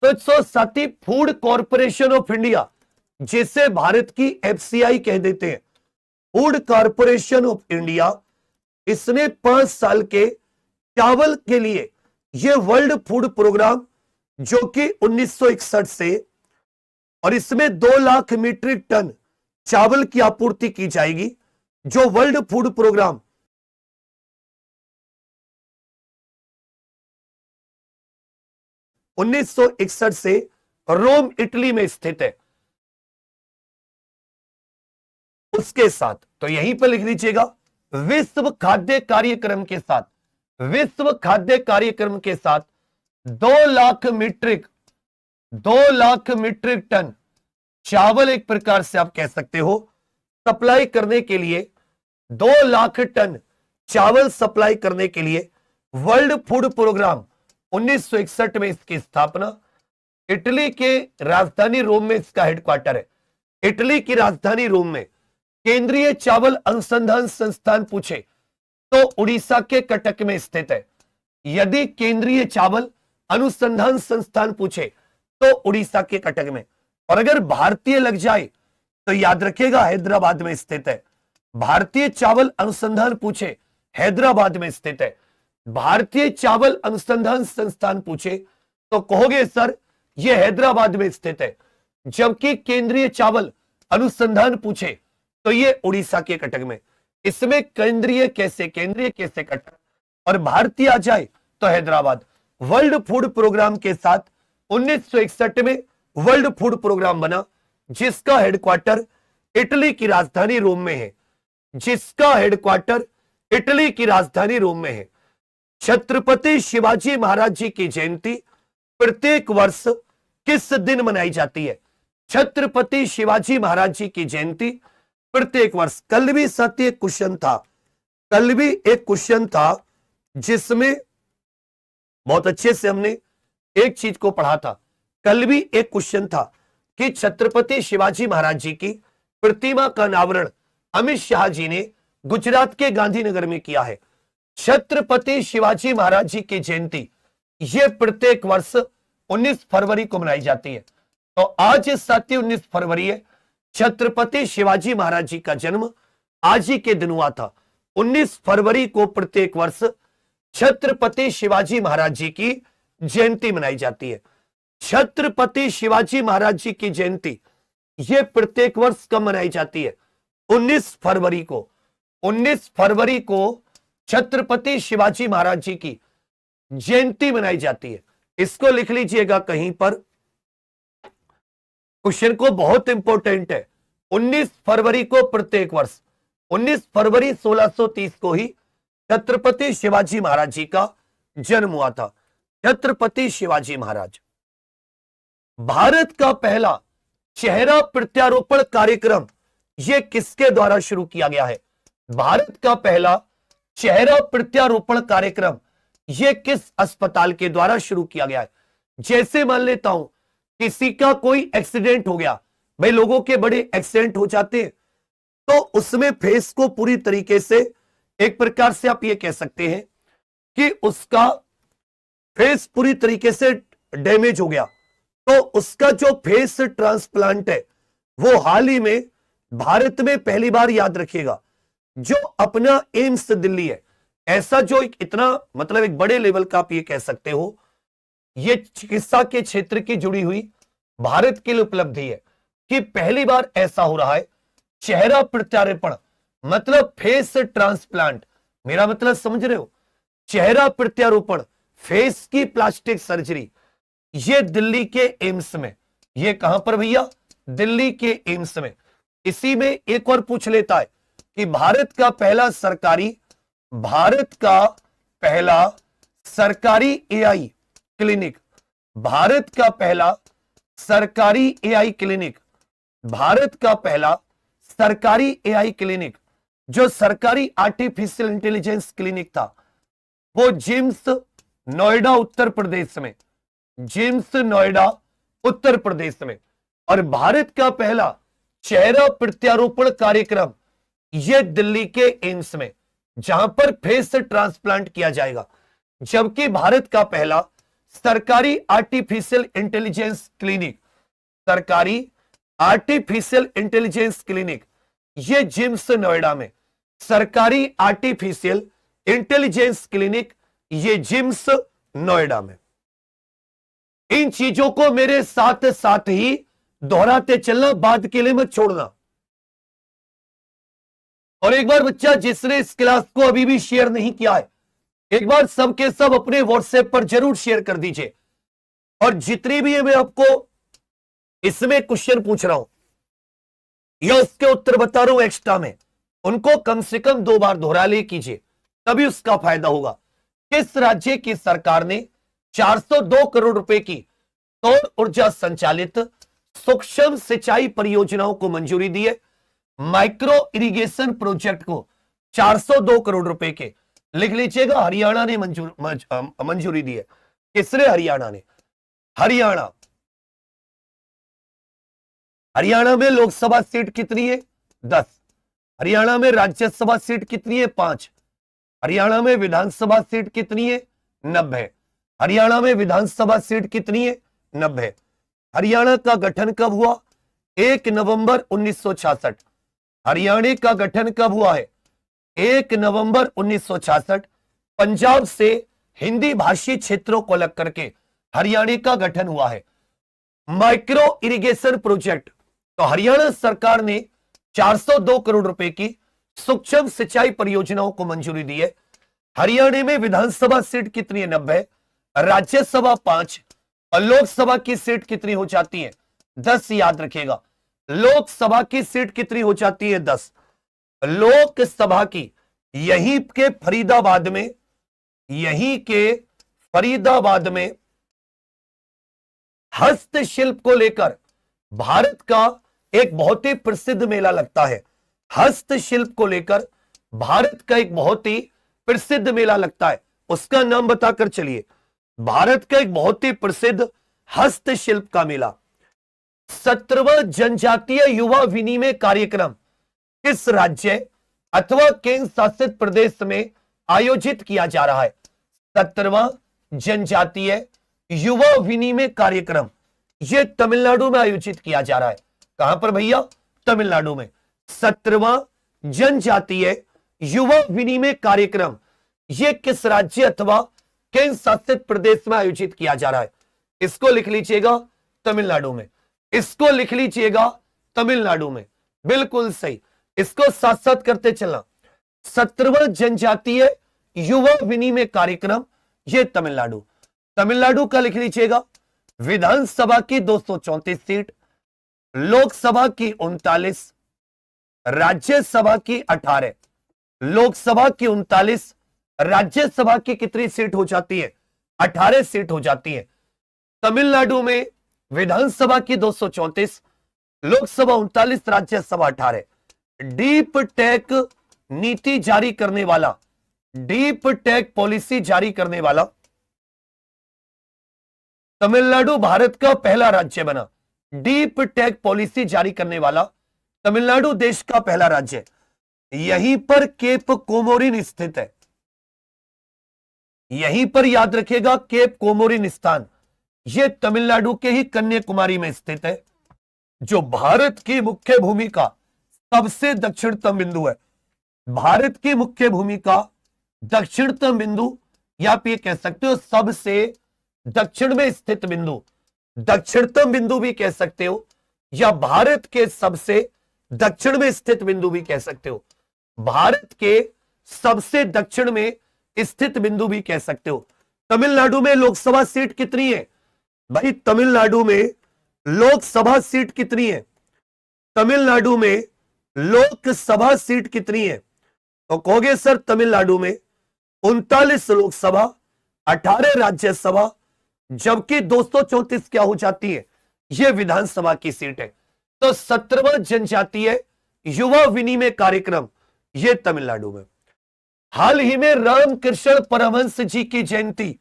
तो साथी फूड कॉरपोरेशन ऑफ इंडिया, जिसे भारत की एफसीआई कह देते हैं, फूड कॉरपोरेशन ऑफ इंडिया, इसने 5 साल के चावल के लिए यह वर्ल्ड फूड प्रोग्राम जो कि 1961 से, और इसमें 2 लाख मीट्रिक टन चावल की आपूर्ति की जाएगी। जो वर्ल्ड फूड प्रोग्राम 1961 से रोम इटली में स्थित है, उसके साथ, तो यहीं पर लिख लीजिएगा, विश्व खाद्य कार्यक्रम के साथ, विश्व खाद्य कार्यक्रम के साथ 2 लाख मीट्रिक टन चावल एक प्रकार से आप कह सकते हो सप्लाई करने के लिए, 2 लाख टन चावल सप्लाई करने के लिए वर्ल्ड फूड प्रोग्राम 1961 में इसकी स्थापना, इटली के राजधानी रोम में इसका हेडक्वार्टर है। इटली की राजधानी रोम में केंद्रीय चावल अनुसंधान संस्थान पूछे तो उड़ीसा के कटक में स्थित है। यदि केंद्रीय चावल अनुसंधान संस्थान पूछे तो उड़ीसा के कटक में, और अगर भारतीय लग जाए तो याद रखिएगा हैदराबाद में स्थित है। भारतीय चावल अनुसंधान पूछे हैदराबाद में स्थित है। भारतीय चावल अनुसंधान संस्थान पूछे तो कहोगे सर यह हैदराबाद में स्थित है, जबकि केंद्रीय चावल अनुसंधान पूछे तो ये उड़ीसा के कटक में। इसमें केंद्रीय कैसे कटक और भारतीय आ जाए तो हैदराबाद। वर्ल्ड फूड प्रोग्राम के साथ 1961 में वर्ल्ड फूड प्रोग्राम बना, जिसका हेडक्वार्टर इटली की राजधानी रोम में है, जिसका हेडक्वार्टर इटली की राजधानी रोम में है। छत्रपति शिवाजी महाराज जी की जयंती प्रत्येक वर्ष किस दिन मनाई जाती है? छत्रपति शिवाजी महाराज जी की जयंती प्रत्येक वर्ष। कल भी साथी एक क्वेश्चन था, कल भी एक क्वेश्चन था जिसमें बहुत अच्छे से हमने एक चीज को पढ़ा था। कल भी एक क्वेश्चन था कि छत्रपति शिवाजी महाराज जी की प्रतिमा का अनावरण अमित शाह जी ने गुजरात के गांधीनगर में किया है। छत्रपति शिवाजी महाराज जी की जयंती यह प्रत्येक वर्ष 19 फरवरी को मनाई जाती है। तो आज साथी 19 फरवरी है, छत्रपति शिवाजी महाराज जी का जन्म आज ही के दिन हुआ था। 19 फरवरी को प्रत्येक वर्ष छत्रपति शिवाजी महाराज जी की जयंती मनाई जाती है। छत्रपति शिवाजी महाराज जी की जयंती यह प्रत्येक वर्ष कब मनाई जाती है? 19 फरवरी को। 19 फरवरी को छत्रपति शिवाजी महाराज जी की जयंती मनाई जाती है। इसको लिख लीजिएगा कहीं पर, क्वेश्चन को बहुत इंपॉर्टेंट है। 19 फरवरी को प्रत्येक वर्ष, 19 फरवरी 1630 को ही छत्रपति शिवाजी महाराज जी का जन्म हुआ था। छत्रपति शिवाजी महाराज। भारत का पहला चेहरा प्रत्यारोपण कार्यक्रम यह किसके द्वारा शुरू किया गया है? भारत का पहला चेहरा प्रत्यारोपण कार्यक्रम यह किस अस्पताल के द्वारा शुरू किया गया है? जैसे मान लेता हूं किसी का कोई एक्सीडेंट हो गया, भाई लोगों के बड़े एक्सीडेंट हो जाते हैं, तो उसमें फेस को पूरी तरीके से एक प्रकार से आप ये कह सकते हैं कि उसका फेस पूरी तरीके से डैमेज हो गया, तो उसका जो फेस ट्रांसप्लांट है वो हाल ही में भारत में पहली बार, याद रखिएगा, जो अपना एम्स दिल्ली है, ऐसा जो इतना मतलब एक बड़े लेवल का आप ये कह सकते हो, ये चिकित्सा के क्षेत्र की जुड़ी हुई भारत के लिए उपलब्धि है कि पहली बार ऐसा हो रहा है। चेहरा प्रत्यारोपण मतलब फेस ट्रांसप्लांट, मेरा मतलब समझ रहे हो? चेहरा प्रत्यारोपण, फेस की प्लास्टिक सर्जरी, ये दिल्ली के एम्स में। ये कहां पर भैया? दिल्ली के एम्स में। इसी में एक और पूछ लेता है कि भारत का पहला सरकारी एआई क्लिनिक, भारत का पहला सरकारी एआई क्लिनिक, भारत का पहला सरकारी एआई क्लिनिक जो सरकारी आर्टिफिशियल इंटेलिजेंस क्लिनिक था, वो जिम्स नोएडा उत्तर प्रदेश में, जिम्स नोएडा उत्तर प्रदेश में। और भारत का पहला चेहरा प्रत्यारोपण कार्यक्रम यह दिल्ली के एम्स में, जहां पर फेस ट्रांसप्लांट किया जाएगा। जबकि भारत का पहला सरकारी आर्टिफिशियल इंटेलिजेंस क्लिनिक, सरकारी आर्टिफिशियल इंटेलिजेंस क्लिनिक, यह जिम्स नोएडा में, सरकारी आर्टिफिशियल इंटेलिजेंस क्लिनिक, ये जिम्स नोएडा में। इन चीजों को मेरे साथ साथ ही दोहराते चलना, बाद के लिए मत छोड़ना। और एक बार बच्चा जिसने इस क्लास को अभी भी शेयर नहीं किया है, एक बार सबके सब अपने व्हाट्सएप पर जरूर शेयर कर दीजिए। और जितनी भी मैं आपको इसमें क्वेश्चन पूछ रहा हूं या उसके उत्तर बता रहा हूं एक्स्ट्रा में, उनको कम से कम 2 बार दोहरा ले कीजिए, तभी उसका फायदा होगा। किस राज्य की सरकार ने 402 करोड़ रुपए की सौर ऊर्जा संचालित सूक्ष्म सिंचाई परियोजनाओं को मंजूरी दी है? माइक्रो इरिगेशन प्रोजेक्ट को 402 करोड़ रुपए के, लिख लीजिएगा, हरियाणा ने मंजूरी दी है। किसने? हरियाणा ने। हरियाणा। हरियाणा में लोकसभा सीट कितनी है? 10। हरियाणा में राज्यसभा सीट कितनी है? 5। हरियाणा में विधानसभा सीट कितनी है? 90। हरियाणा में विधानसभा सीट कितनी है? 90। हरियाणा का गठन कब हुआ? 1 नवंबर 1966। हरियाणा का गठन कब हुआ है? 1 नवंबर 1966। पंजाब से हिंदी भाषी क्षेत्रों को अलग करके हरियाणा का गठन हुआ है। माइक्रो इरिगेशन प्रोजेक्ट, तो हरियाणा सरकार ने 402 करोड़ रुपए की सूक्ष्म सिंचाई परियोजनाओं को मंजूरी दी है। हरियाणा में विधानसभा सीट कितनी है? 90। राज्यसभा 5 और लोकसभा की सीट कितनी हो जाती है? 10। याद रखिएगा, लोकसभा की सीट कितनी हो जाती है? 10। लोकसभा की यहीं के फरीदाबाद में हस्तशिल्प को लेकर भारत का एक बहुत ही प्रसिद्ध मेला लगता है। हस्तशिल्प को लेकर भारत का एक बहुत ही प्रसिद्ध मेला लगता है, उसका नाम बताकर चलिए। भारत का एक बहुत ही प्रसिद्ध हस्तशिल्प का मेला। 17वां जनजातीय युवा विनिमय कार्यक्रम किस राज्य अथवा केंद्र शासित प्रदेश में आयोजित किया जा रहा है? 17वां जनजातीय युवा विनिमय कार्यक्रम यह तमिलनाडु में आयोजित किया जा रहा है। कहां पर भैया? तमिलनाडु में। 17वां जनजातीय युवा विनिमय कार्यक्रम यह किस राज्य अथवा केंद्र शासित प्रदेश में आयोजित किया जा रहा है? इसको लिख लीजिएगा, तमिलनाडु में। इसको लिख लीजिएगा, तमिलनाडु में। बिल्कुल सही, इसको साथ साथ करते चलना। 17वां जनजातीय युवा विनिमय कार्यक्रम यह तमिलनाडु। तमिलनाडु का लिख लीजिएगा। विधानसभा की 234 सीट, लोकसभा की 39, राज्यसभा की 18। लोकसभा की 39, राज्यसभा की कितनी सीट हो जाती है? 18 सीट हो जाती है। तमिलनाडु में विधानसभा की 234, लोकसभा 39, राज्यसभा 18। डीप टेक नीति जारी करने वाला, डीप टेक पॉलिसी जारी करने वाला तमिलनाडु भारत का पहला राज्य बना। डीप टेक पॉलिसी जारी करने वाला तमिलनाडु देश का पहला राज्य है। यहीं पर केप कोमोरिन स्थित है। यहीं पर याद रखिएगा, केप कोमोरिन स्थान यह तमिलनाडु के ही कन्याकुमारी में स्थित है, जो भारत की मुख्य भूमि का सबसे दक्षिणतम बिंदु है। भारत की मुख्य भूमि का दक्षिणतम बिंदु, या आप ये कह सकते हो सबसे दक्षिण में स्थित बिंदु, दक्षिणतम बिंदु भी कह सकते हो, या भारत के सबसे दक्षिण में स्थित बिंदु भी कह सकते हो। भारत के सबसे दक्षिण में स्थित बिंदु भी कह सकते हो। तमिलनाडु में लोकसभा सीट कितनी है भाई? तमिलनाडु में लोकसभा सीट कितनी है? तमिलनाडु में लोकसभा सीट कितनी है? तो कहोगे सर तमिलनाडु में 39 लोकसभा, 18 राज्यसभा, जबकि 234 क्या हो जाती है? यह विधानसभा की सीट है। तो 17वां जनजातीय युवा विनिमय कार्यक्रम यह तमिलनाडु में। हाल ही में रामकृष्ण परमहंस जी की जयंती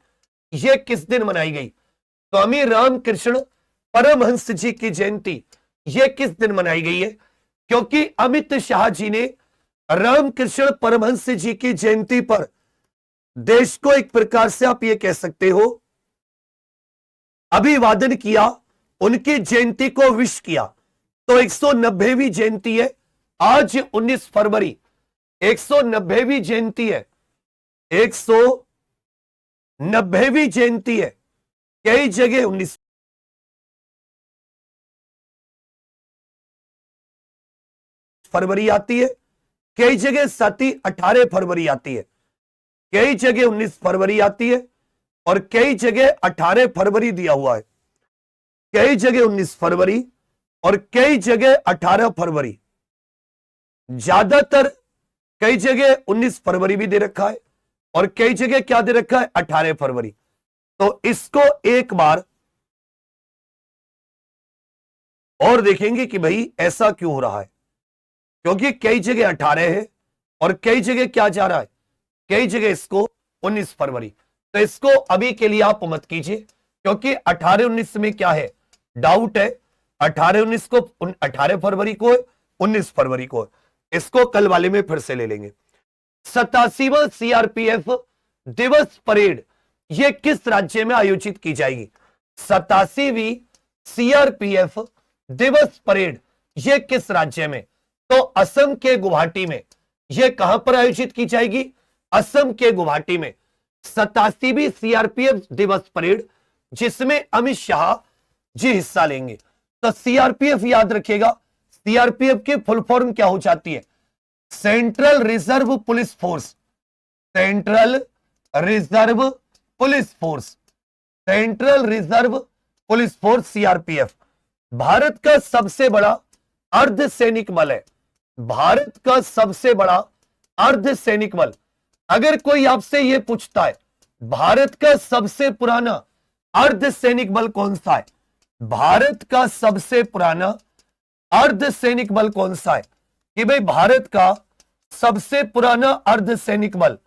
यह किस दिन मनाई गई? स्वामी रामकृष्ण परमहंस जी की जयंती यह किस दिन मनाई गई है? क्योंकि अमित शाह जी ने रामकृष्ण परमहंस जी की जयंती पर देश को एक प्रकार से आप ये कह सकते हो अभिवादन किया, उनकी जयंती को विश किया। तो 190वीं जयंती है आज 19 फरवरी, 190वीं जयंती है, 190वीं जयंती है। कई जगह 19 फरवरी आती है, कई जगह साथी 18 फरवरी आती है, कई जगह 19 फरवरी आती है और कई जगह 18 फरवरी दिया हुआ है, कई जगह 19 फरवरी और कई जगह 18 फरवरी। ज्यादातर कई जगह 19 फरवरी भी दे रखा है और कई जगह क्या दे रखा है, 18 फरवरी। तो इसको एक बार और देखेंगे कि भाई ऐसा क्यों हो रहा है, क्योंकि कई जगह 18 है और कई जगह क्या जा रहा है, कई जगह इसको 19 फरवरी। तो इसको अभी के लिए आप मत कीजिए, क्योंकि 18-19 में क्या है, डाउट है। 18-19 को 18 फरवरी को 19 फरवरी को, इसको कल वाले में फिर से ले लेंगे। 87वां सीआरपीएफ दिवस परेड यह किस राज्य में आयोजित की जाएगी? 87वीं सीआरपीएफ दिवस परेड यह किस राज्य में? तो असम के गुवाहाटी में। यह कहां पर आयोजित की जाएगी? असम के गुवाहाटी में 87वीं सीआरपीएफ दिवस परेड, जिसमें अमित शाह जी हिस्सा लेंगे। तो सीआरपीएफ याद रखिएगा, सीआरपीएफ की फुल फॉर्म क्या हो जाती है? Central reserve police force. Central reserve police force, central reserve police force CRPF Bharat का सबसे बड़ा अर्धसैनिक बल है। भारत का सबसे बड़ा अर्धसैनिक बल। अगर कोई आपसे यह पूछता है भारत का सबसे पुराना अर्धसैनिक बल कौन सा है, भारत का सबसे पुराना अर्धसैनिक बल कौन सा है, कि भाई भारत का सबसे पुराना अर्धसैनिक बल,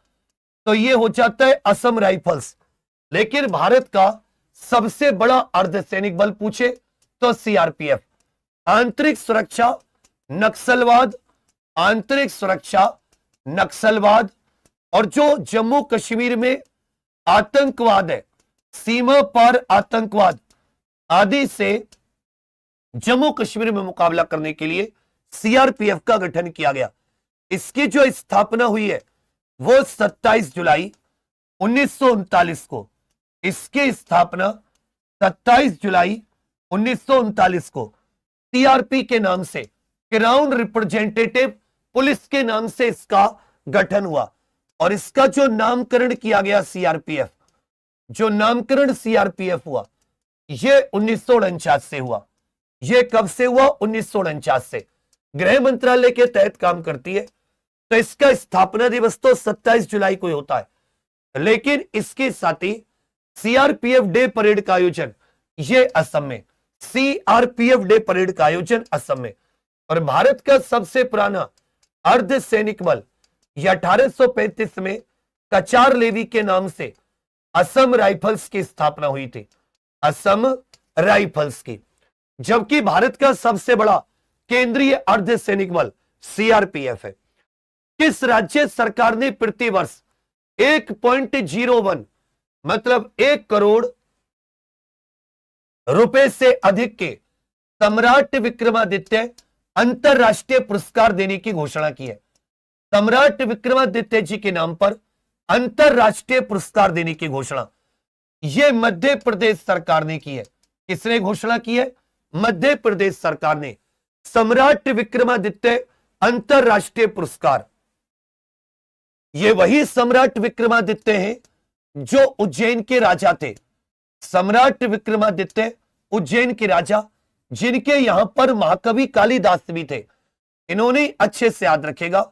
तो यह हो जाता है असम राइफल्स। लेकिन भारत का सबसे बड़ा अर्धसैनिक बल पूछे तो सीआरपीएफ। आंतरिक सुरक्षा, नक्सलवाद, आंतरिक सुरक्षा, नक्सलवाद और जो जम्मू कश्मीर में आतंकवाद है, सीमा पार आतंकवाद आदि से जम्मू कश्मीर में मुकाबला करने के लिए सीआरपीएफ का गठन किया गया। इसकी जो स्थापना हुई है वो 27 जुलाई 1939 को, इसकी स्थापना 27 जुलाई 1939 को सीआरपी के नाम से, क्राउन रिप्रेजेंटेटिव पुलिस के नाम से इसका गठन हुआ। और इसका जो नामकरण किया गया सीआरपीएफ, जो नामकरण सीआरपीएफ हुआ यह 1949 से हुआ। यह कब से हुआ? 1949 से। गृह मंत्रालय के तहत काम करती है, तो इसका स्थापना दिवस तो 27 जुलाई को ही होता है। लेकिन इसके साथ ही सीआरपीएफ डे परेड का आयोजन यह असम में, सीआरपीएफ डे परेड का आयोजन असम में। और भारत का सबसे पुराना अर्धसैनिक बल यह 1835 में कचार लेवी के नाम से असम राइफल्स की स्थापना हुई थी, असम राइफल्स की। जबकि भारत का सबसे बड़ा केंद्रीय अर्धसैनिक बल सीआरपीएफ है। किस राज्य सरकार ने प्रति वर्ष 1.01 मतलब 1 करोड़ रुपए से अधिक के सम्राट विक्रमादित्य अंतरराष्ट्रीय पुरस्कार देने की घोषणा की है? सम्राट विक्रमादित्य जी के नाम पर अंतरराष्ट्रीय पुरस्कार देने की घोषणा यह मध्य प्रदेश सरकार ने की है। किसने घोषणा की है? मध्य प्रदेश सरकार ने। सम्राट विक्रमादित्य अंतरराष्ट्रीय पुरस्कार, ये वही सम्राट विक्रमादित्य हैं जो उज्जैन के राजा थे। सम्राट विक्रमादित्य उज्जैन के राजा, जिनके यहां पर महाकवि कालिदास भी थे। इन्होंने अच्छे से याद रखेगा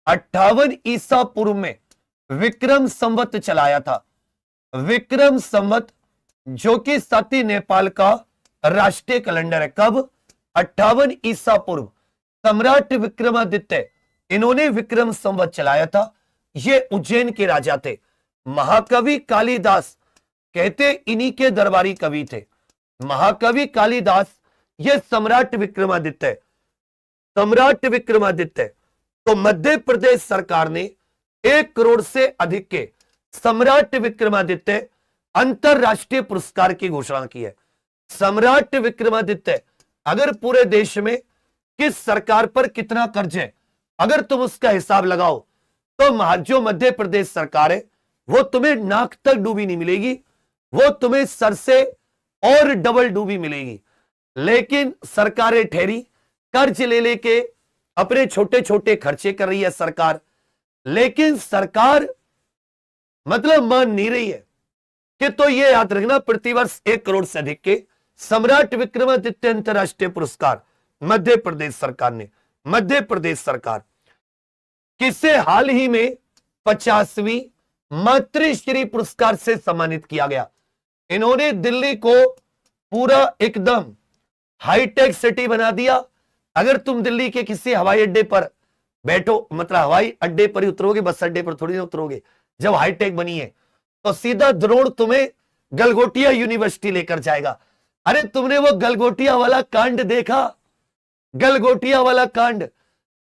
58 ईसा पूर्व में विक्रम संवत चलाया था। विक्रम संवत जो कि साथी नेपाल का राष्ट्रीय कैलेंडर है। कब? 58 ईसा पूर्व सम्राट विक्रमादित्य इन्होंने विक्रम संवत चलाया था। ये उज्जैन के राजा थे। महाकवि कालिदास कहते इन्हीं के दरबारी कवि थे। महाकवि कालिदास ये सम्राट विक्रमादित्य, सम्राट विक्रमादित्य। तो मध्य प्रदेश सरकार ने 1 करोड़ से अधिक के सम्राट विक्रमादित्य अंतरराष्ट्रीय पुरस्कार की घोषणा की है। सम्राट विक्रमादित्य, अगर पूरे देश में किस सरकार पर कितना कर्ज है, अगर तुम उसका हिसाब लगाओ तो जो मध्य प्रदेश सरकार है वो तुम्हें नाक तक डूबी नहीं मिलेगी, वो तुम्हें सर से और डबल डूबी मिलेगी। लेकिन सरकारें ठहरी कर्ज ले लेके अपने छोटे छोटे खर्चे कर रही है सरकार, लेकिन सरकार मतलब मान नहीं रही है कि तो ये याद रखना प्रतिवर्ष 1 करोड़ से अधिक के सम्राट विक्रमादित्य अंतरराष्ट्रीय पुरस्कार मध्य प्रदेश सरकार ने, मध्य प्रदेश सरकार किसे हाल ही में 50वीं मातृश्री पुरस्कार से सम्मानित किया गया। इन्होंने दिल्ली को पूरा एकदम हाईटेक सिटी बना दिया। अगर तुम दिल्ली के किसी हवाई अड्डे पर बैठो, मतलब हवाई अड्डे पर ही उतरोगे, बस अड्डे पर थोड़ी ना उतरोगे, जब हाईटेक बनी है तो सीधा ड्रोन तुम्हें गलगोटिया यूनिवर्सिटी लेकर जाएगा। अरे तुमने वो गलगोटिया वाला कांड देखा, गलगोटिया वाला कांड?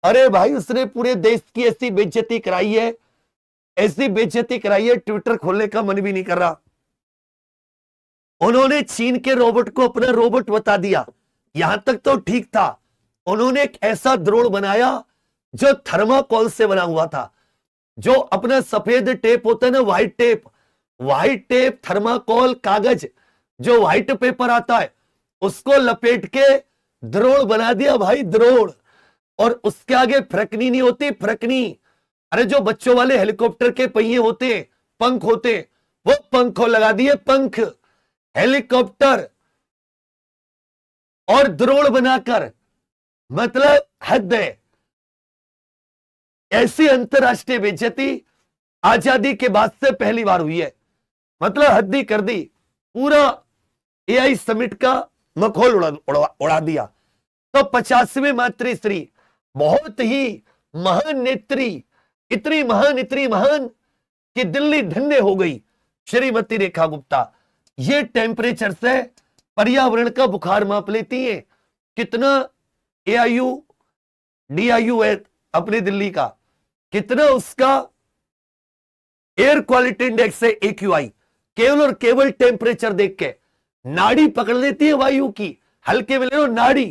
अरे भाई उसने पूरे देश की ऐसी बेइज्जती कराई है, ऐसी बेइज्जती कराई है, ट्विटर खोलने का मन भी नहीं कर रहा। उन्होंने चीन के रोबोट को अपना रोबोट बता दिया, यहां तक तो ठीक था। उन्होंने एक ऐसा ड्रोन बनाया जो थर्माकोल से बना हुआ था, जो अपना सफेद टेप होता है ना, white tape, white tape, thermocol, कागज, जो व्हाइट पेपर आता है, उसको लपेट के ड्रोन बना दिया भाई, ड्रोन। और उसके आगे फ्रकनी नहीं होती, फ्रकनी, अरे जो बच्चों वाले हेलीकॉप्टर के पहिए होते, पंख होते, वो पंखों लगा दिए, पंख, हेलीकॉप्टर और ड्रोन बनाकर, मतलब हद है। ऐसी अंतरराष्ट्रीय बेइज्जती आजादी के बाद से पहली बार हुई है, मतलब हद ही कर दी, पूरा एआई समिट का मखौल उड़ा दिया। तो 50वें मातृश्री, बहुत ही महान नेत्री, इतनी महान कि दिल्ली धन्य हो गई, श्रीमती रेखा गुप्ता। ये टेम्परेचर से पर्यावरण का बुखार माप लेती है। कितना AIU DIU है अपनी दिल्ली का, कितना उसका एयर क्वालिटी इंडेक्स है AQI, केवल और केवल टेम्परेचर देख के नाड़ी पकड़ लेती है वायु की। हल्के में ले लो नाड़ी,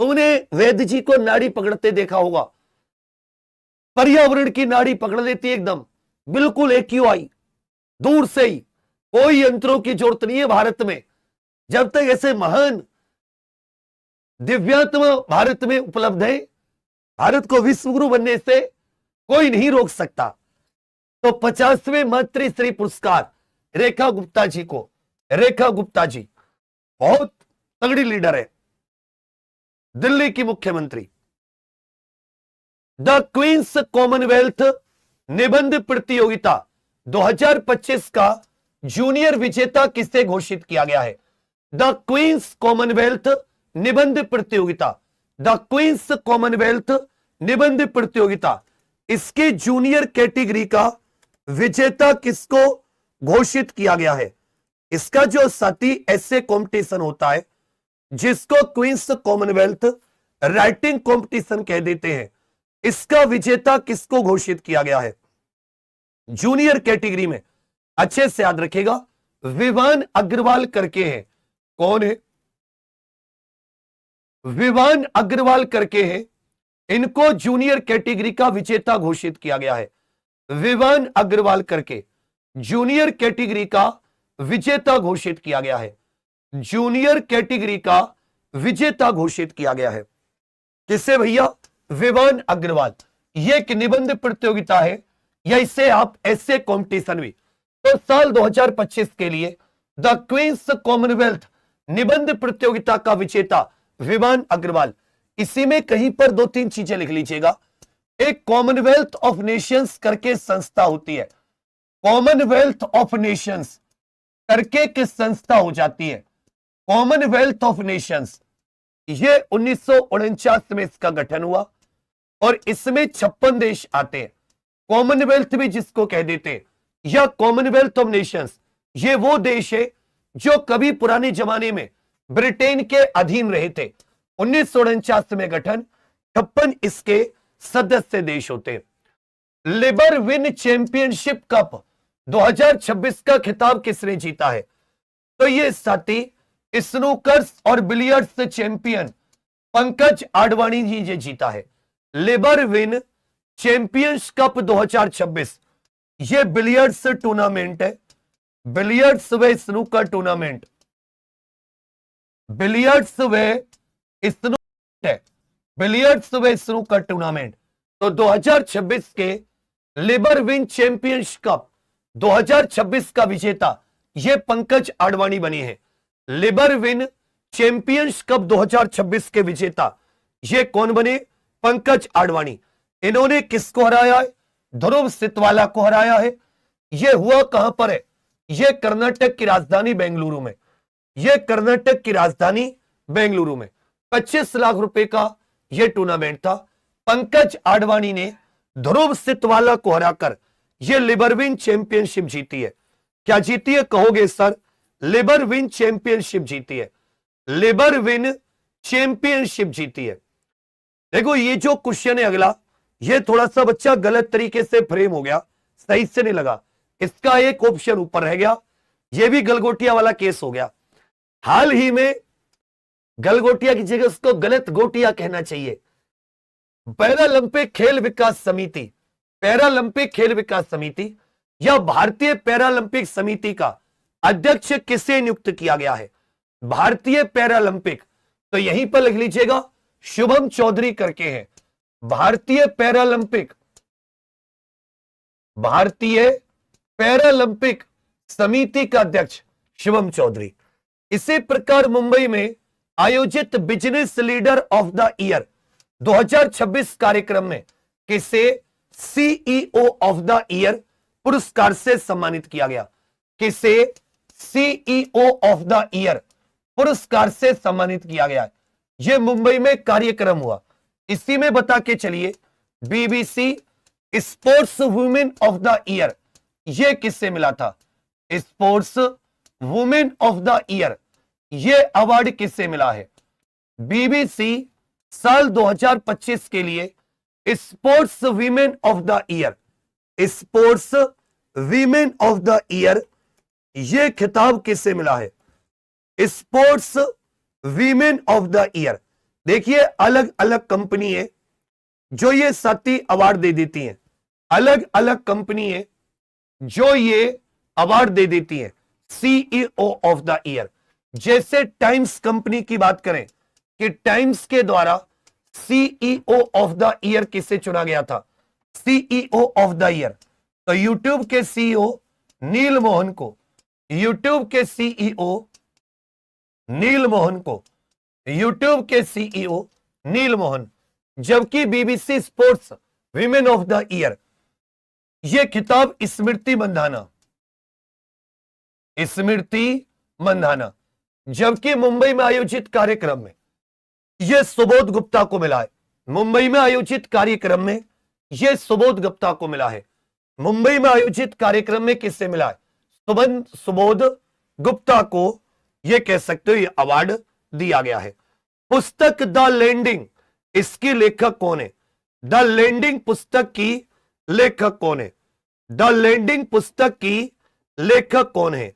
तुमने वैद्य जी को नाड़ी पकड़ते देखा होगा, पर्यावरण की नाड़ी पकड़ लेती है एकदम, बिल्कुल AQI दूर से ही। कोई यंत्रों की जरूरत नहीं है भारत में। जब तक ऐसे महान दिव्यात्मा भारत में उपलब्ध है, भारत को विश्व गुरु बनने से कोई नहीं रोक सकता। तो 50वें मातृश्री पुरस्कार रेखा गुप्ता जी को, रेखा गुप्ता जी बहुत तगड़ी लीडर है, दिल्ली की मुख्यमंत्री। द क्वींस कॉमनवेल्थ निबंध प्रतियोगिता 2025 का जूनियर विजेता किसे घोषित किया गया है? द क्वींस कॉमनवेल्थ निबंध प्रतियोगिता, द क्वींस कॉमनवेल्थ निबंध प्रतियोगिता, इसके जूनियर कैटेगरी का विजेता किसको घोषित किया गया है? इसका जो साथी ऐसे कंपटीशन होता है जिसको क्वींस कॉमनवेल्थ राइटिंग कंपटीशन कह देते हैं, इसका विजेता किसको घोषित किया गया है जूनियर कैटेगरी में? अच्छे से याद रखेगा, विवान अग्रवाल करके हैं। कौन है? विवान अग्रवाल करके हैं, इनको जूनियर कैटेगरी का विजेता घोषित किया गया है। विवान अग्रवाल करके जूनियर कैटेगरी का विजेता घोषित किया गया है, जूनियर कैटेगरी का विजेता घोषित किया गया है। किससे भैया? विवान अग्रवाल। यह एक निबंध प्रतियोगिता है, या इसे आप ऐसे कॉम्पिटिशन भी। तो साल 2025 के लिए द क्वींस कॉमनवेल्थ निबंध प्रतियोगिता का विजेता विवान अग्रवाल। इसी में कहीं पर 2-3 चीजें लिख लीजिएगा। एक कॉमनवेल्थ ऑफ नेशंस करके संस्था होती है, कॉमनवेल्थ ऑफ नेशंस करके की संस्था हो जाती है, कॉमनवेल्थ ऑफ नेशंस। ये 1949 में इसका गठन हुआ और इसमें 56 देश आते हैं। कॉमनवेल्थ भी जिसको कह देते हैं, या कॉमनवेल्थ ऑफ नेशंस, ये वो देश है जो कभी पुराने जमाने में ब्रिटेन के अधीन रहे थे। 1949 में गठन, 56 इसके सदस्य देश होते हैं। लिबर विन चैंपियनशिप कप 2026 का खिताब किसने जीता है? तो ये साथी स्नूकर्स और बिलियर्ड्स चैंपियन पंकज आडवाणी जी ने जीता है। लिबर विन चैंपियंस कप 2026, ये बिलियर्ड्स टूर्नामेंट है, बिलियर्ड्स व स्नूकर टूर्नामेंट, बिलियर्ड्स व स्नूकर है, बिलियर्ड्स व स्नूकर टूर्नामेंट। तो 2026 के लिबर विन चैंपियंस कप 2026 का विजेता ये पंकज आडवाणी बनी है। लिबर विन चैंपियंस कप 2026 के विजेता ये कौन बने? पंकज आडवाणी। इन्होंने किसको हराया है? ध्रुव सितवाला को हराया है। यह हुआ कहां पर है? यह कर्नाटक की राजधानी बेंगलुरु में। यह कर्नाटक की राजधानी बेंगलुरु में 25 लाख रुपए का यह टूर्नामेंट था। पंकज आडवाणी ने ध्रुव सितवाला को हराकर यह लिबरविन चैंपियनशिप जीती है। क्या जीती है कहोगे सर? लिबरविन चैंपियनशिप जीती है। लिबरविन चैंपियनशिप जीती है। देखो ये जो क्वेश्चन है अगला, ये थोड़ा सा बच्चा गलत तरीके से फ्रेम हो गया, सही से नहीं लगा। इसका एक ऑप्शन ऊपर रह गया, ये भी गलगोटिया वाला केस हो गया। हाल ही में गलगोटिया की जगह उसको गलत गोटिया कहना चाहिए। पैरालंपिक खेल विकास समिति, पैरालंपिक खेल विकास समिति या भारतीय पैरालंपिक समिति का अध्यक्ष किसे नियुक्त किया गया है? भारतीय पैरालंपिक, तो यहीं पर लिख लीजिएगा शुभम चौधरी करके है। भारतीय पैरालंपिक, भारतीय पैरालंपिक समिति का अध्यक्ष शुभम चौधरी। इसी प्रकार मुंबई में आयोजित business leader of the year 2026 कार्यक्रम में किसे सीईओ ऑफ द ईयर पुरस्कार से सम्मानित किया गया? किसे सीईओ ऑफ द ईयर पुरस्कार से सम्मानित किया गया? यह मुंबई में कार्यक्रम हुआ। इसी में बता के चलिए, BBC sports women of the year यह किससे मिला था? Sports women of the year यह अवार्ड किससे मिला है? बीबीसी साल 2025 के लिए sports women of the year, sports women of the year यह खिताब किससे मिला है? Sports women of the year. देखिए अलग अलग कंपनी है जो ये साथी अवार्ड दे देती हैं, अलग अलग कंपनी है जो ये अवार्ड दे देती है सीईओ ऑफ द ईयर। जैसे टाइम्स कंपनी की बात करें कि टाइम्स के द्वारा सीईओ ऑफ द ईयर किसे चुना गया था? सीईओ ऑफ द ईयर तो यूट्यूब के सीईओ नील मोहन को, यूट्यूब के सीईओ नील मोहन को, यूट्यूब के सीईओ नील मोहन। जबकि BBC sports women of the year यह खिताब स्मृति मंधाना, स्मृति मंधाना। जबकि मुंबई में आयोजित कार्यक्रम में यह सुबोध गुप्ता को मिला है। मुंबई में आयोजित कार्यक्रम में यह सुबोध गुप्ता को मिला है। मुंबई में आयोजित कार्यक्रम में किससे मिला है? सुबोध गुप्ता को यह कह सकते हो यह अवार्ड दिया गया है। पुस्तक द लैंडिंग, इसकी लेखक कौन है? द लैंडिंग पुस्तक की लेखक कौन है? द लैंडिंग पुस्तक की लेखक कौन है?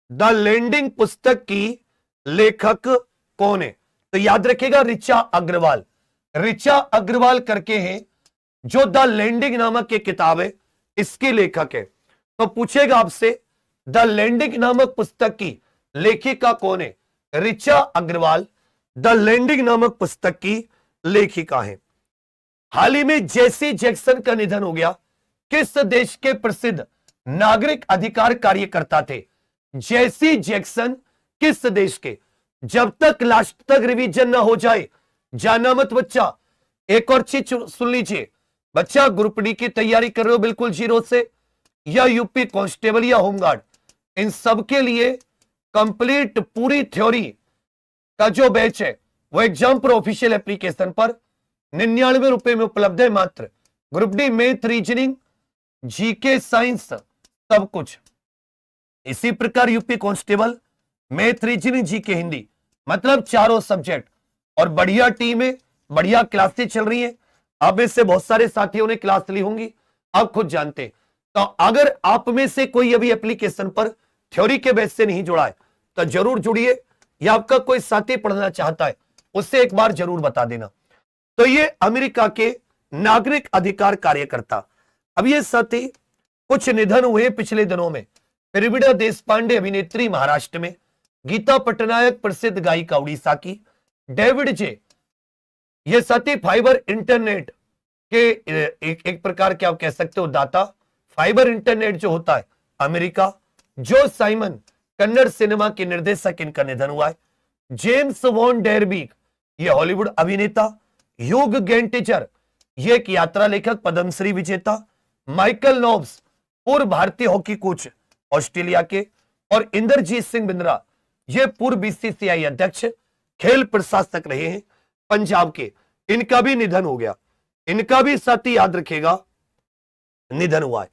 द लैंडिंग पुस्तक की लेखक कौन है? तो याद रखिएगा ऋचा अग्रवाल, ऋचा अग्रवाल करके हैं जो द लैंडिंग नामक एक किताब है इसकी लेखक है। तो पूछेगा आपसे द लैंडिंग नामक पुस्तक की लेखिका कौन है? ऋचा अग्रवाल द लैंडिंग नामक पुस्तक की लेखिका है। हाल ही में जेसी जैक्सन का निधन हो गया। किस देश के प्रसिद्ध नागरिक अधिकार कार्यकर्ता थे? जेसी जैक्सन किस देश के? जब तक लास्ट तक रिवीजन ना हो जाए जाना मत बच्चा। एक और चीज सुन लीजिए बच्चा, ग्रुप डी की तैयारी कर रहे हो बिल्कुल जीरो से, या यूपी कांस्टेबल या होमगार्ड, इन सब के लिए कंप्लीट पूरी थ्योरी का जो बैच है वो एग्जाम पर ऑफिशियल एप्लीकेशन पर 99 रुपए में उपलब्ध है मात्र। Group D math, reasoning, GK, science सब कुछ। इसी प्रकार UP constable math, reasoning, GK, Hindi, मतलब चारों सब्जेक्ट। और बढ़िया टीम है, बढ़िया क्लासेस चल रही है। आप में से बहुत सारे साथियों ने क्लास ली होंगी, आप खुद जानते। तो अगर आप में से कोई अभी एप्लीकेशन पर थ्योरी के बेस से नहीं जुड़ा है तो जरूर जुड़िए, या आपका कोई साथी पढ़ना चाहता है उससे एक बार जरूर बता देना। तो ये अमेरिका के नागरिक अधिकार कार्यकर्ता, अब ये साथी कुछ निधन हुए पिछले दिनों में। परिविड़ा देशपांडे अभिनेत्री महाराष्ट्र में, गीता पटनायक प्रसिद्ध गायिका उड़ीसा की, डेविड जे ये साथी फाइबर इंटरनेट के एक प्रकार के आप कह सकते हो दाता। फाइबर इंटरनेट जो होता है अमेरिका। जो साइमन कन्नड़ सिनेमा के निर्देशक, इनका निधन हुआ है। जेम्स वॉन डेरबीक, ये हॉलीवुड अभिनेता। ह्यूग गेंटिचर, ये एक यात्रा लेखक, पद्मश्री विजेता। माइकल नॉब्स, पूर्व भारतीय हॉकी कोच ऑस्ट्रेलिया के। और इंद्रजीत सिंह बिंद्रा, ये पूर्व बीसीसीआई अध्यक्ष, खेल प्रशासक रहे हैं पंजाब के। इनका भी निधन हो गया। इनका भी साथी याद रखेगा निधन हुआ है।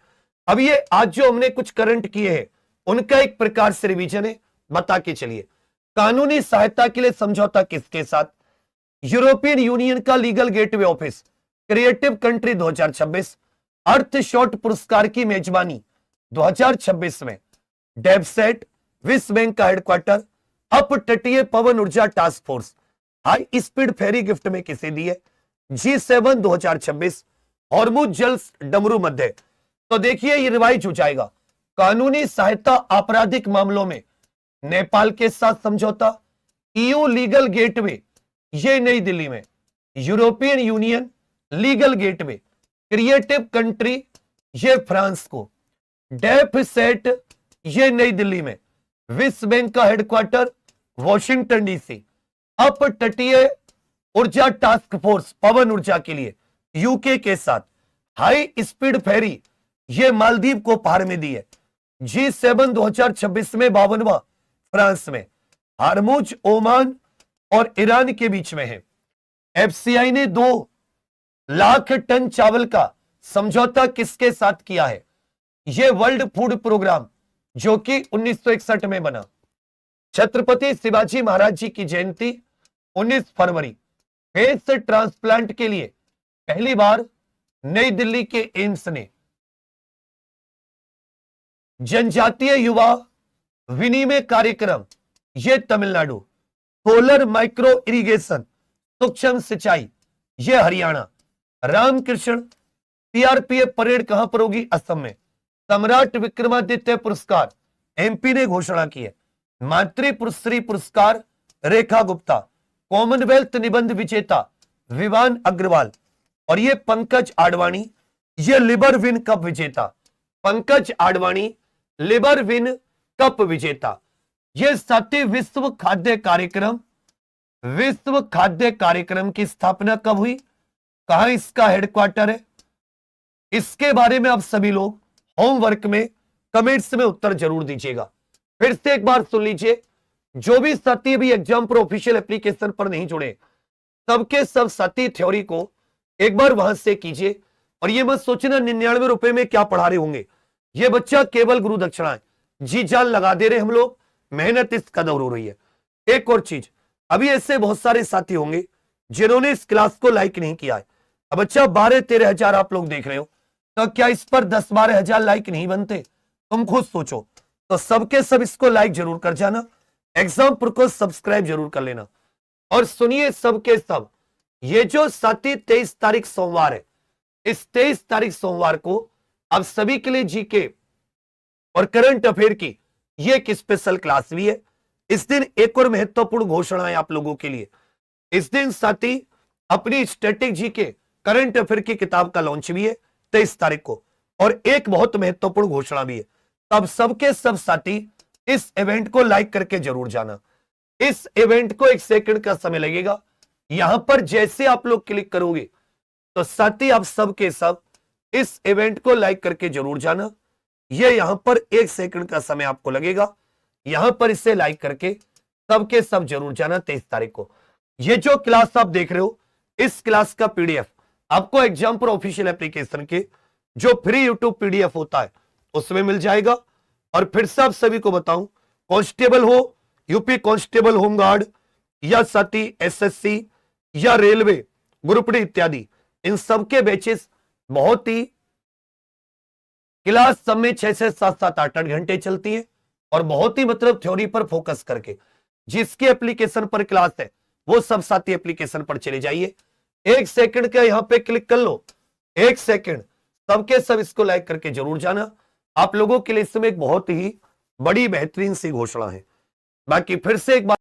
अब ये आज जो हमने कुछ करंट किए हैं उनका एक प्रकार से रिवीजन है, बता के चलिए। कानूनी सहायता के लिए समझौता किसके साथ? यूरोपियन यूनियन का legal gateway office, creative country 2026, अर्थ शॉट पुरस्कार की मेजबानी 2026 में, डेबसेट, विश्व बैंक का हेडक्वार्टर, अप तटीय पवन ऊर्जा टास्क फोर्स, हाई स्पीड फेरी गिफ्ट में किसे दी है? G7 2026, हॉर्मुज जल डमरू मध्य। तो देखिए ये रिवाइज हो जाएगा। कानूनी सहायता आपराधिक मामलों में नेपाल के साथ समझौता, ईयू लीगल गेटवे ये नई दिल्ली में, European union legal gateway, creative country ये फ्रांस को, डेफ सेट ये नई दिल्ली में, विश्व बैंक का हेडक्वार्टर वॉशिंगटन डीसी, अप तटीय ऊर्जा टास्क फोर्स पवन ऊर्जा के लिए यूके के साथ, हाई स्पीड फेरी ये मालदीव को उपहार में दी है। G7 2026 में 52वां फ्रांस में, हार्मुज ओमान और ईरान के बीच में है। एफसीआई ने 2 लाख टन चावल का समझौता किसके साथ किया है? यह वर्ल्ड फूड प्रोग्राम जो कि 1961 में बना। छत्रपति शिवाजी महाराज जी की जयंती 19 फरवरी। फेस ट्रांसप्लांट के लिए पहली बार नई दिल्ली के एम्स ने जनजातीय युवा विनिमय कार्यक्रम ये तमिलनाडु, सोलर माइक्रो इरिगेशन सूक्ष्म सिंचाई ये हरियाणा, रामकृष्ण सीआरपीएफ परेड कहां पर होगी? असम में। सम्राट विक्रमादित्य पुरस्कार एमपी ने घोषणा की है। मातृश्री पुरस्कार रेखा गुप्ता, कॉमनवेल्थ निबंध विजेता विवान अग्रवाल, और ये पंकज आडवाणी ये लिबर विन कप विजेता। Pankaj Advani Libre win cup विजेता। ये साथी विश्व खाद्य कार्यक्रम की स्थापना कब हुई? कहां इसका हेडक्वार्टर है? इसके बारे में आप सभी लोग होमवर्क में कमेंट्स में उत्तर जरूर दीजिएगा। फिर से एक बार सुन लीजिए, जो भी साथी भी एग्जाम पर ऑफिशियल एप्लीकेशन पर नहीं जुड़े, सबके सब साथी थ्योरी को एक बार वहां से कीजिए। और ये मत सोचना 99 रुपए में क्या पढ़ा रहे होंगे, ये बच्चा केवल गुरु दक्षिणा है, जी जान लगा दे रहे हम लोग, मेहनत इस कदर हो रही है। एक और चीज, अभी ऐसे बहुत सारे साथी होंगे जिन्होंने इस क्लास को लाइक नहीं किया है। अब बच्चा 12-13 हजार आप लोग देख रहे हो, तो क्या इस पर 10-12 हजार लाइक नहीं बनते? तुम खुद सोचो। तो सबके सब इसको लाइक जरूर कर जाना, एग्जाम को सब्सक्राइब जरूर कर लेना। और सुनिए सबके सब, ये जो साथी 23 तारीख सोमवार है, इस 23 तारीख सोमवार को आप सभी के लिए जीके और करंट अफेयर की ये एक स्पेशल क्लास भी है। इस दिन एक और महत्वपूर्ण घोषणा है आप लोगों के लिए। इस दिन साथी अपनी स्टैटिक जीके करंट अफेयर की किताब का लॉन्च भी है 23 तारीख को, और एक बहुत महत्वपूर्ण घोषणा भी है। तब सबके सब साथी इस इवेंट को लाइक करके जरूर जाना। इस इवेंट को 1 सेकंड का समय लगेगा। यहां पर जैसे आप लोग क्लिक करोगे तो साथी आप सबके सब इस इवेंट को लाइक करके जरूर जाना। ये यहां पर 1 सेकंड का समय आपको लगेगा, यहां पर इसे लाइक करके सबके सब जरूर जाना 23 तारीख को। ये जो क्लास आप देख रहे हो, इस क्लास का पीडीएफ आपको एग्जाम पर ऑफिशियल एप्लीकेशन के जो फ्री यूट्यूब पीडीएफ होता है उसमें मिल जाएगा। और फिर से आप सभी को बताऊं, कांस्टेबल हो, यूपी कांस्टेबल होमगार्ड, या साथी एसएससी या रेलवे ग्रुप डी इत्यादि, इन सबके बैचेस बहुत ही क्लास सब में 6 से 7-7 8-8 घंटे चलती है, और बहुत ही मतलब थ्योरी पर फोकस करके। जिसके एप्लीकेशन पर क्लास है वो सब साथी एप्लीकेशन पर चले जाइए। 1 सेकंड का यहां पे क्लिक कर लो, 1 सेकंड, सबके सब इसको लाइक करके जरूर जाना। आप लोगों के लिए इसमें एक बहुत ही बड़ी बेहतरीन सी घोषणा है। बाकी फिर से एक बार